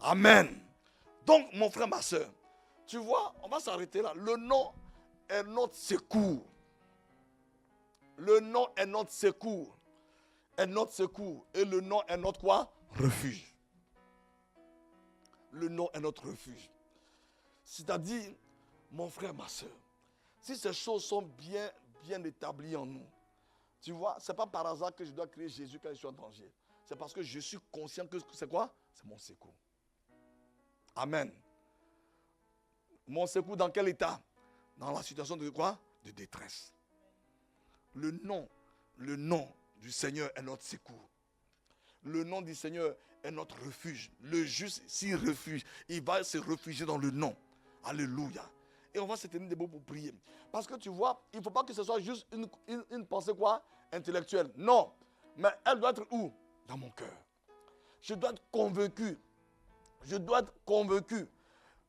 Amen. Donc mon frère, ma soeur, tu vois, on va s'arrêter là. Le nom est notre secours. Le nom est notre secours. Est notre secours. Et le nom est notre quoi? Refuge. Le nom est notre refuge. C'est-à-dire, mon frère, ma soeur, si ces choses sont bien établies en nous, tu vois, ce n'est pas par hasard que je dois crier Jésus quand je suis en danger. C'est parce que je suis conscient que c'est quoi? C'est mon secours. Amen. Mon secours dans quel état? Dans la situation de quoi? De détresse. Le nom du Seigneur est notre secours. Le nom du Seigneur est notre refuge. Le juste s'y refuge. Il va se réfugier dans le nom. Alléluia. Et on va se tenir debout pour prier. Parce que tu vois, il ne faut pas que ce soit juste une pensée quoi? Intellectuelle. Non. Mais elle doit être où? Dans mon cœur. Je dois être convaincu. Je dois être convaincu.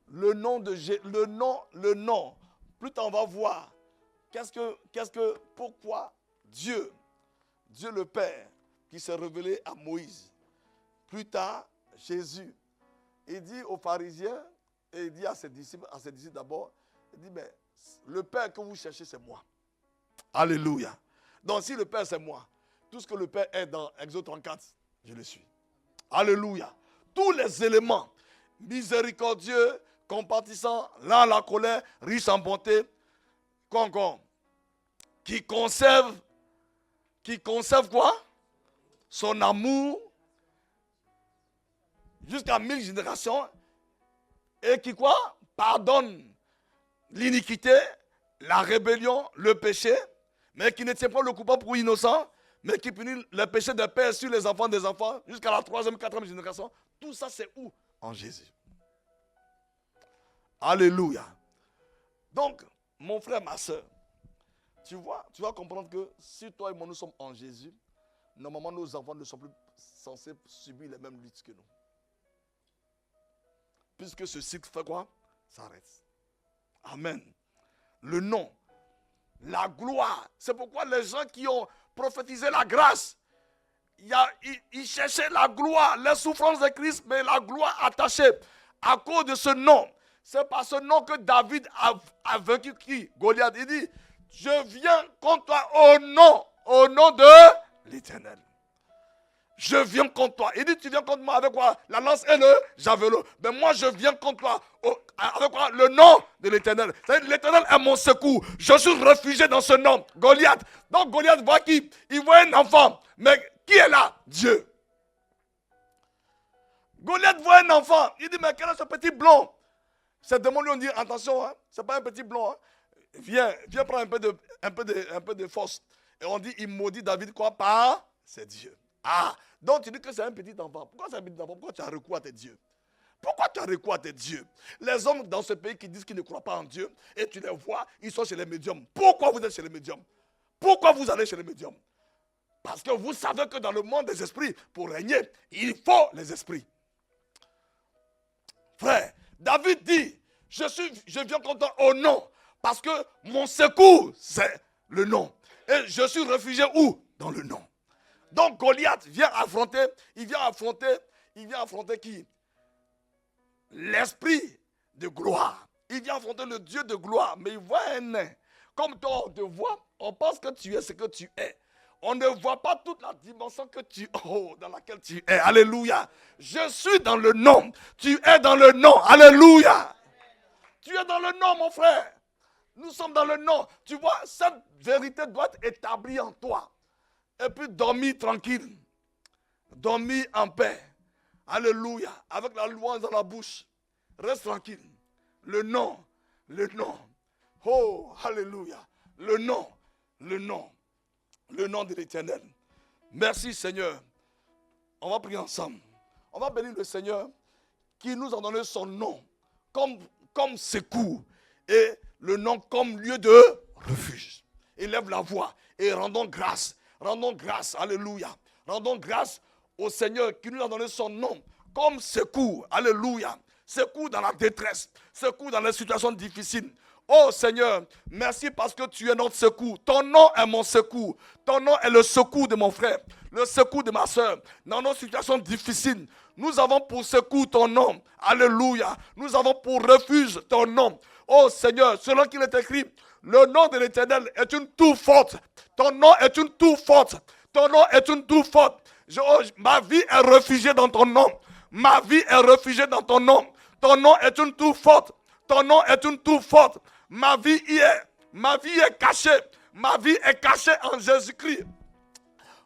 Le nom de Jésus, le nom. Plus on va voir. Pourquoi Dieu le Père, qui s'est révélé à Moïse. Plus tard, Jésus, il dit aux pharisiens, et il dit à ses disciples d'abord, il dit, mais le Père que vous cherchez, c'est moi. Alléluia. Donc si le Père, c'est moi, tout ce que le Père est dans Exode 34, je le suis. Alléluia. Tous les éléments, miséricordieux, compatissant, lent à la colère, riche en bonté, qui conserve quoi? Son amour jusqu'à 1000 générations et qui quoi? Pardonne l'iniquité, la rébellion, le péché, mais qui ne tient pas le coupable pour innocent, mais qui punit le péché des pères sur les enfants des enfants jusqu'à la 3e, 4e génération. Tout ça, c'est où? En Jésus. Alléluia. Donc, mon frère, ma soeur, tu vas comprendre que si toi et moi nous sommes en Jésus, normalement nos enfants ne sont plus censés subir les mêmes luttes que nous. Puisque ce cycle fait quoi? S'arrête. Amen. Le nom, la gloire. C'est pourquoi les gens qui ont prophétisé la grâce, ils cherchaient la gloire, les souffrances de Christ, mais la gloire attachée à cause de ce nom. C'est par ce nom que David a vaincu qui? Goliath. Il dit, je viens contre toi au nom au nom de l'Éternel. Je viens contre toi. Il dit, tu viens contre moi avec quoi? La lance et le javelot. Mais moi, je viens contre toi avec quoi? Le nom de l'Éternel. L'Éternel est mon secours. Je suis réfugié dans ce nom. Goliath. Donc Goliath voit qui? Il voit un enfant. Mais qui est là? Dieu. Goliath voit un enfant. Il dit, mais quel est ce petit blond? Ces démons lui ont dit, attention, hein, ce n'est pas un petit blond. Hein. Viens prendre un peu de force. Et on dit, il maudit David quoi? Par ses dieux. Ah, donc tu dis que c'est un petit enfant. Pourquoi c'est un petit enfant? Pourquoi tu as recours à tes dieux? Pourquoi tu as recours à tes dieux? Les hommes dans ce pays qui disent qu'ils ne croient pas en Dieu, et tu les vois, ils sont chez les médiums. Pourquoi vous êtes chez les médiums? Pourquoi vous allez chez les médiums? Parce que vous savez que dans le monde des esprits, pour régner, il faut les esprits. Frère, David dit, je viens contre toi au nom, parce que mon secours, c'est le nom. Et je suis réfugié où? Dans le nom. Donc Goliath vient affronter qui? L'esprit de gloire. Il vient affronter le Dieu de gloire, mais il voit un nain. Comme toi, on te voit, on pense que tu es ce que tu es. On ne voit pas toute la dimension dans laquelle tu es. Alléluia. Je suis dans le nom. Tu es dans le nom. Alléluia. Tu es dans le nom, mon frère. Nous sommes dans le nom. Tu vois, cette vérité doit être établie en toi. Et puis dormir tranquille. Dormir en paix. Alléluia. Avec la louange dans la bouche. Reste tranquille. Le nom. Le nom. Oh, alléluia. Le nom. Le nom. Le nom de l'Éternel. Merci Seigneur. On va prier ensemble. On va bénir le Seigneur qui nous a donné son nom comme secours et le nom comme lieu de refuge. Élève la voix et rendons grâce. Rendons grâce. Alléluia. Rendons grâce au Seigneur qui nous a donné son nom comme secours. Alléluia. Secours dans la détresse. Secours dans les situations difficiles. Oh Seigneur, merci parce que tu es notre secours. Ton nom est mon secours. Ton nom est le secours de mon frère, le secours de ma soeur. Dans nos situations difficiles, nous avons pour secours ton nom. Alléluia. Nous avons pour refuge ton nom. Oh Seigneur, selon qu'il est écrit, le nom de l'Éternel est une tour forte. Ton nom est une tour forte. Ton nom est une tour forte. Ma vie est réfugiée dans ton nom. Ma vie est réfugiée dans ton nom. Ton nom est une tour forte. Ton nom est une tour forte. Ma vie y est. Ma vie est cachée. Ma vie est cachée en Jésus-Christ.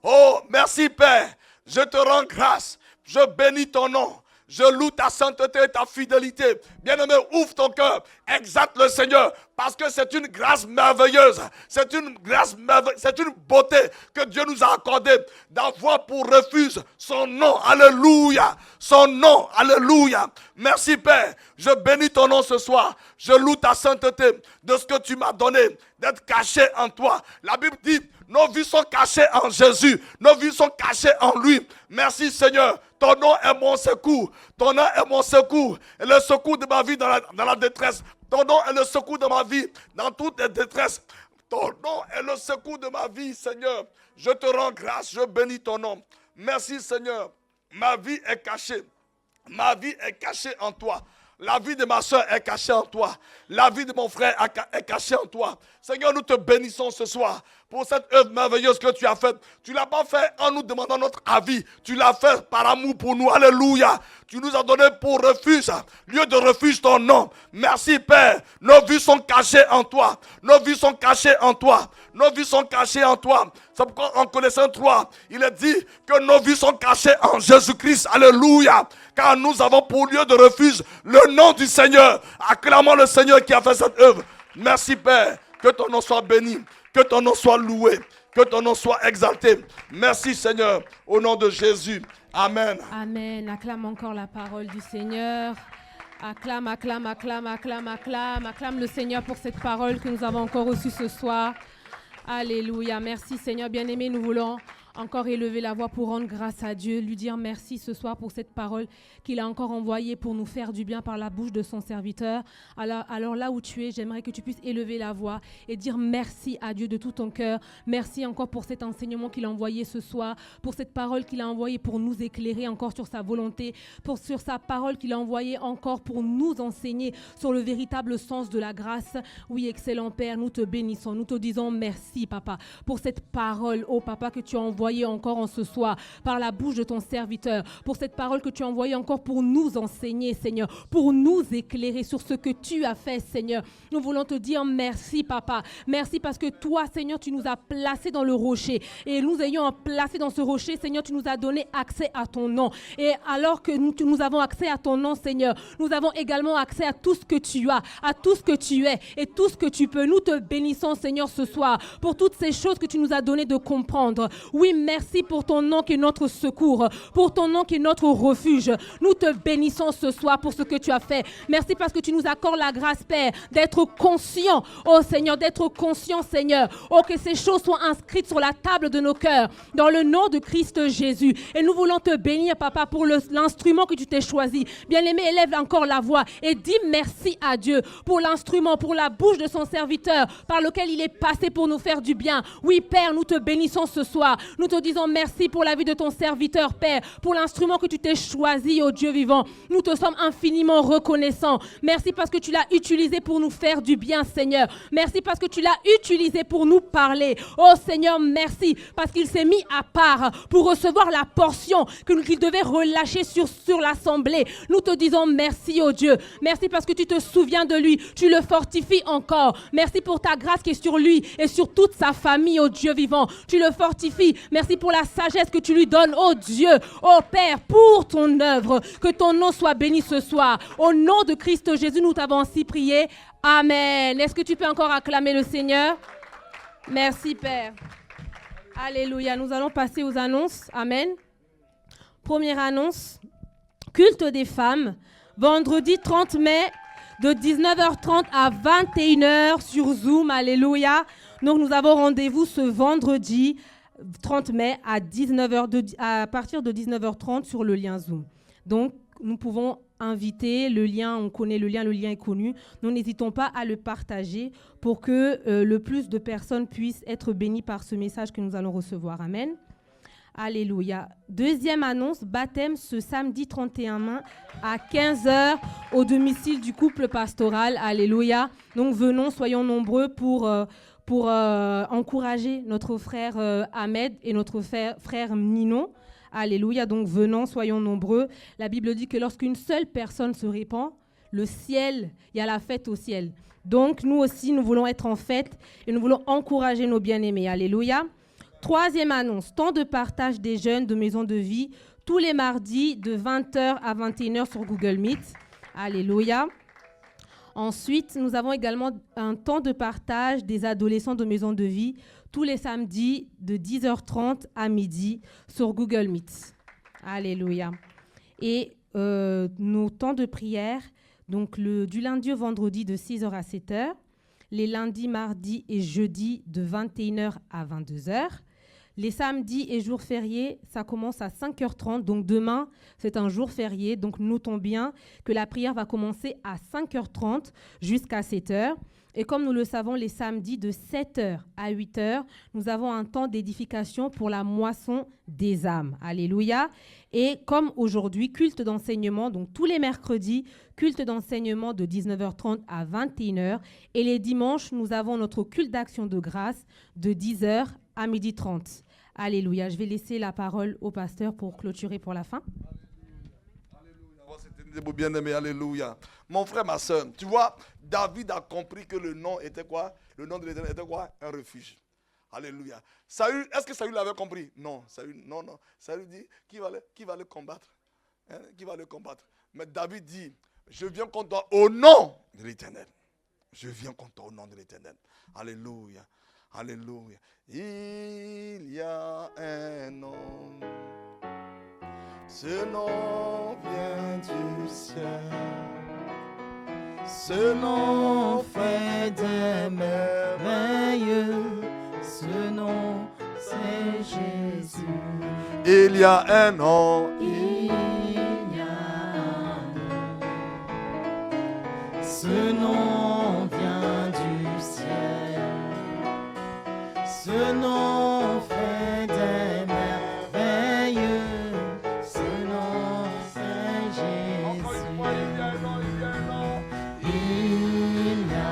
Oh, merci Père. Je te rends grâce. Je bénis ton nom. Je loue ta sainteté et ta fidélité. Bien-aimé, ouvre ton cœur. Exalte le Seigneur. Parce que c'est une grâce merveilleuse. C'est une grâce merveilleuse. C'est une beauté que Dieu nous a accordée. D'avoir pour refuge son nom. Alléluia. Son nom. Alléluia. Merci Père. Je bénis ton nom ce soir. Je loue ta sainteté de ce que tu m'as donné. D'être caché en toi. La Bible dit, nos vies sont cachées en Jésus. Nos vies sont cachées en lui. Merci Seigneur. Ton nom est mon secours. Ton nom est mon secours. Et le secours de ma vie dans la détresse. Ton nom est le secours de ma vie dans toute la détresse. Ton nom est le secours de ma vie, Seigneur. Je te rends grâce. Je bénis ton nom. Merci, Seigneur. Ma vie est cachée. Ma vie est cachée en toi. La vie de ma soeur est cachée en toi. La vie de mon frère est cachée en toi. Seigneur, nous te bénissons ce soir pour cette œuvre merveilleuse que tu as faite. Tu ne l'as pas fait en nous demandant notre avis. Tu l'as fait par amour pour nous. Alléluia. Tu nous as donné pour refuge, lieu de refuge ton nom. Merci Père. Nos vies sont cachées en toi. Nos vies sont cachées en toi. Nos vies sont cachées en toi. C'est pourquoi en Colossiens 3, il est dit que nos vies sont cachées en Jésus-Christ. Alléluia. Car nous avons pour lieu de refuge le nom du Seigneur. Acclamons le Seigneur qui a fait cette œuvre. Merci Père. Que ton nom soit béni. Que ton nom soit loué. Que ton nom soit exalté. Merci Seigneur. Au nom de Jésus. Amen. Amen. Acclame encore la parole du Seigneur. Acclame, acclame, acclame, acclame, acclame. Acclame le Seigneur pour cette parole que nous avons encore reçue ce soir. Alléluia. Merci Seigneur bien-aimé. Nous voulons encore élever la voix pour rendre grâce à Dieu, lui dire merci ce soir pour cette parole qu'il a encore envoyée pour nous faire du bien par la bouche de son serviteur. Alors là où tu es, j'aimerais que tu puisses élever la voix et dire merci à Dieu de tout ton cœur. Merci encore pour cet enseignement qu'il a envoyé ce soir, pour cette parole qu'il a envoyée pour nous éclairer encore sur sa volonté, sur sa parole qu'il a envoyée encore pour nous enseigner sur le véritable sens de la grâce. Oui, excellent Père, nous te bénissons, nous te disons merci Papa pour cette parole, oh Papa, que tu as envoyée encore en ce soir par la bouche de ton serviteur, pour cette parole que tu as envoyée encore pour nous enseigner, Seigneur, pour nous éclairer sur ce que tu as fait, Seigneur. Nous voulons te dire merci, Papa. Merci parce que toi, Seigneur, tu nous as placés dans le rocher. Et nous ayant placés dans ce rocher, Seigneur, tu nous as donné accès à ton nom. Et alors que nous avons accès à ton nom, Seigneur, nous avons également accès à tout ce que tu as, à tout ce que tu es et tout ce que tu peux. Nous te bénissons, Seigneur, ce soir pour toutes ces choses que tu nous as donné de comprendre. Oui, merci pour ton nom qui est notre secours, pour ton nom qui est notre refuge. Nous te bénissons ce soir pour ce que tu as fait. Merci parce que tu nous accordes la grâce, Père, d'être conscient, oh Seigneur, d'être conscient, Seigneur. Oh, que ces choses soient inscrites sur la table de nos cœurs, dans le nom de Christ Jésus. Et nous voulons te bénir, Papa, pour l'instrument que tu t'es choisi. Bien-aimé, élève encore la voix et dis merci à Dieu pour l'instrument, pour la bouche de son serviteur, par lequel il est passé pour nous faire du bien. Oui, Père, nous te bénissons ce soir. Nous te disons merci pour la vie de ton serviteur, Père, pour l'instrument que tu t'es choisi, oh Dieu vivant. Nous te sommes infiniment reconnaissants. Merci parce que tu l'as utilisé pour nous faire du bien, Seigneur. Merci parce que tu l'as utilisé pour nous parler. Oh Seigneur, merci parce qu'il s'est mis à part pour recevoir la portion qu'il devait relâcher sur l'assemblée. Nous te disons merci, oh Dieu. Merci parce que tu te souviens de lui. Tu le fortifies encore. Merci pour ta grâce qui est sur lui et sur toute sa famille, oh Dieu vivant. Tu le fortifies. Merci pour la sagesse que tu lui donnes, oh Dieu, oh Père, pour ton œuvre. Que ton nom soit béni ce soir. Au nom de Christ Jésus, nous t'avons ainsi prié. Amen. Est-ce que tu peux encore acclamer le Seigneur? Merci, Père. Alléluia. Nous allons passer aux annonces. Amen. Première annonce. Culte des femmes. Vendredi 30 mai de 19h30 à 21h sur Zoom. Alléluia. Donc, nous avons rendez-vous ce vendredi 30 mai à partir de 19h30 sur le lien Zoom. Donc, nous pouvons inviter le lien, on connaît le lien est connu. Nous n'hésitons pas à le partager pour que le plus de personnes puissent être bénies par ce message que nous allons recevoir. Amen. Alléluia. Deuxième annonce, baptême ce samedi 31 mai à 15h au domicile du couple pastoral. Alléluia. Donc, venons, soyons nombreux pour encourager notre frère Ahmed et notre frère Nino. Alléluia, donc venons, soyons nombreux. La Bible dit que lorsqu'une seule personne se répand, le ciel, il y a la fête au ciel. Donc nous aussi, nous voulons être en fête et nous voulons encourager nos bien-aimés. Alléluia. Troisième annonce, temps de partage des jeunes de Maison de Vie, tous les mardis de 20h à 21h sur Google Meet. Alléluia. Ensuite, nous avons également un temps de partage des adolescents de Maison de Vie tous les samedis de 10h30 à midi sur Google Meet. Alléluia. Et nos temps de prière, donc du lundi au vendredi de 6h à 7h, les lundis, mardis et jeudis de 21h à 22h. Les samedis et jours fériés, ça commence à 5h30. Donc demain, c'est un jour férié. Donc notons bien que la prière va commencer à 5h30 jusqu'à 7h. Et comme nous le savons, les samedis de 7h à 8h, nous avons un temps d'édification pour la moisson des âmes. Alléluia. Et comme aujourd'hui, culte d'enseignement, donc tous les mercredis, culte d'enseignement de 19h30 à 21h. Et les dimanches, nous avons notre culte d'action de grâce de 10h à 12h30. Alléluia. Je vais laisser la parole au pasteur pour clôturer pour la fin. Alléluia. Bien-aimé, alléluia. Mon frère, ma soeur, tu vois, David a compris que le nom était quoi? Le nom de l'Éternel était quoi? Un refuge. Alléluia. Saül, est-ce que Saül l'avait compris? Non. Non. Saül dit, qui va le combattre? Hein? Qui va le combattre? Mais David dit, je viens contre toi au nom de l'Éternel. Je viens contre toi au nom de l'Éternel. Alléluia. Alléluia. Il y a un nom. Ce nom vient du ciel. Ce nom fait des merveilles. Ce nom, c'est Jésus. Il y a un nom. Ce nom vient du ciel. Ce nom fait des merveilles. Ce nom c'est Jésus. Il y a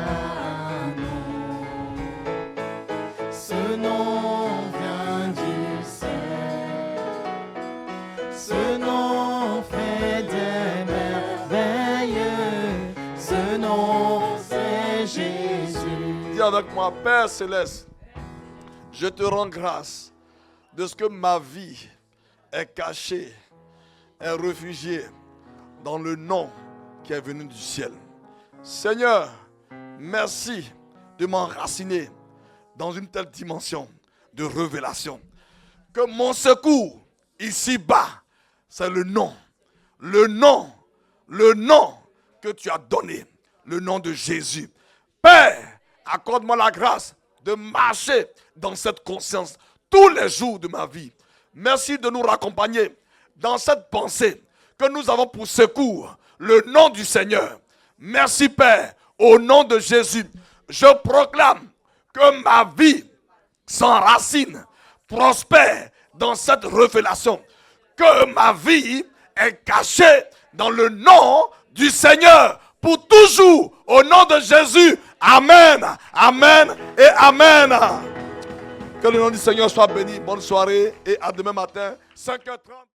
un nom. Ce nom vient du ciel. Ce nom fait des merveilles. Ce nom c'est Jésus. Dis avec moi, Père Céleste, je te rends grâce de ce que ma vie est cachée, est réfugiée dans le nom qui est venu du ciel. Seigneur, merci de m'enraciner dans une telle dimension de révélation que mon secours ici-bas, c'est le nom que tu as donné, le nom de Jésus. Père, accorde-moi la grâce de marcher dans cette conscience tous les jours de ma vie. Merci de nous raccompagner dans cette pensée que nous avons pour secours le nom du Seigneur. Merci Père, au nom de Jésus, je proclame que ma vie s'enracine, prospère dans cette révélation, que ma vie est cachée dans le nom du Seigneur pour toujours, au nom de Jésus. Amen, amen et amen. Que le nom du Seigneur soit béni. Bonne soirée et à demain matin, 5h30.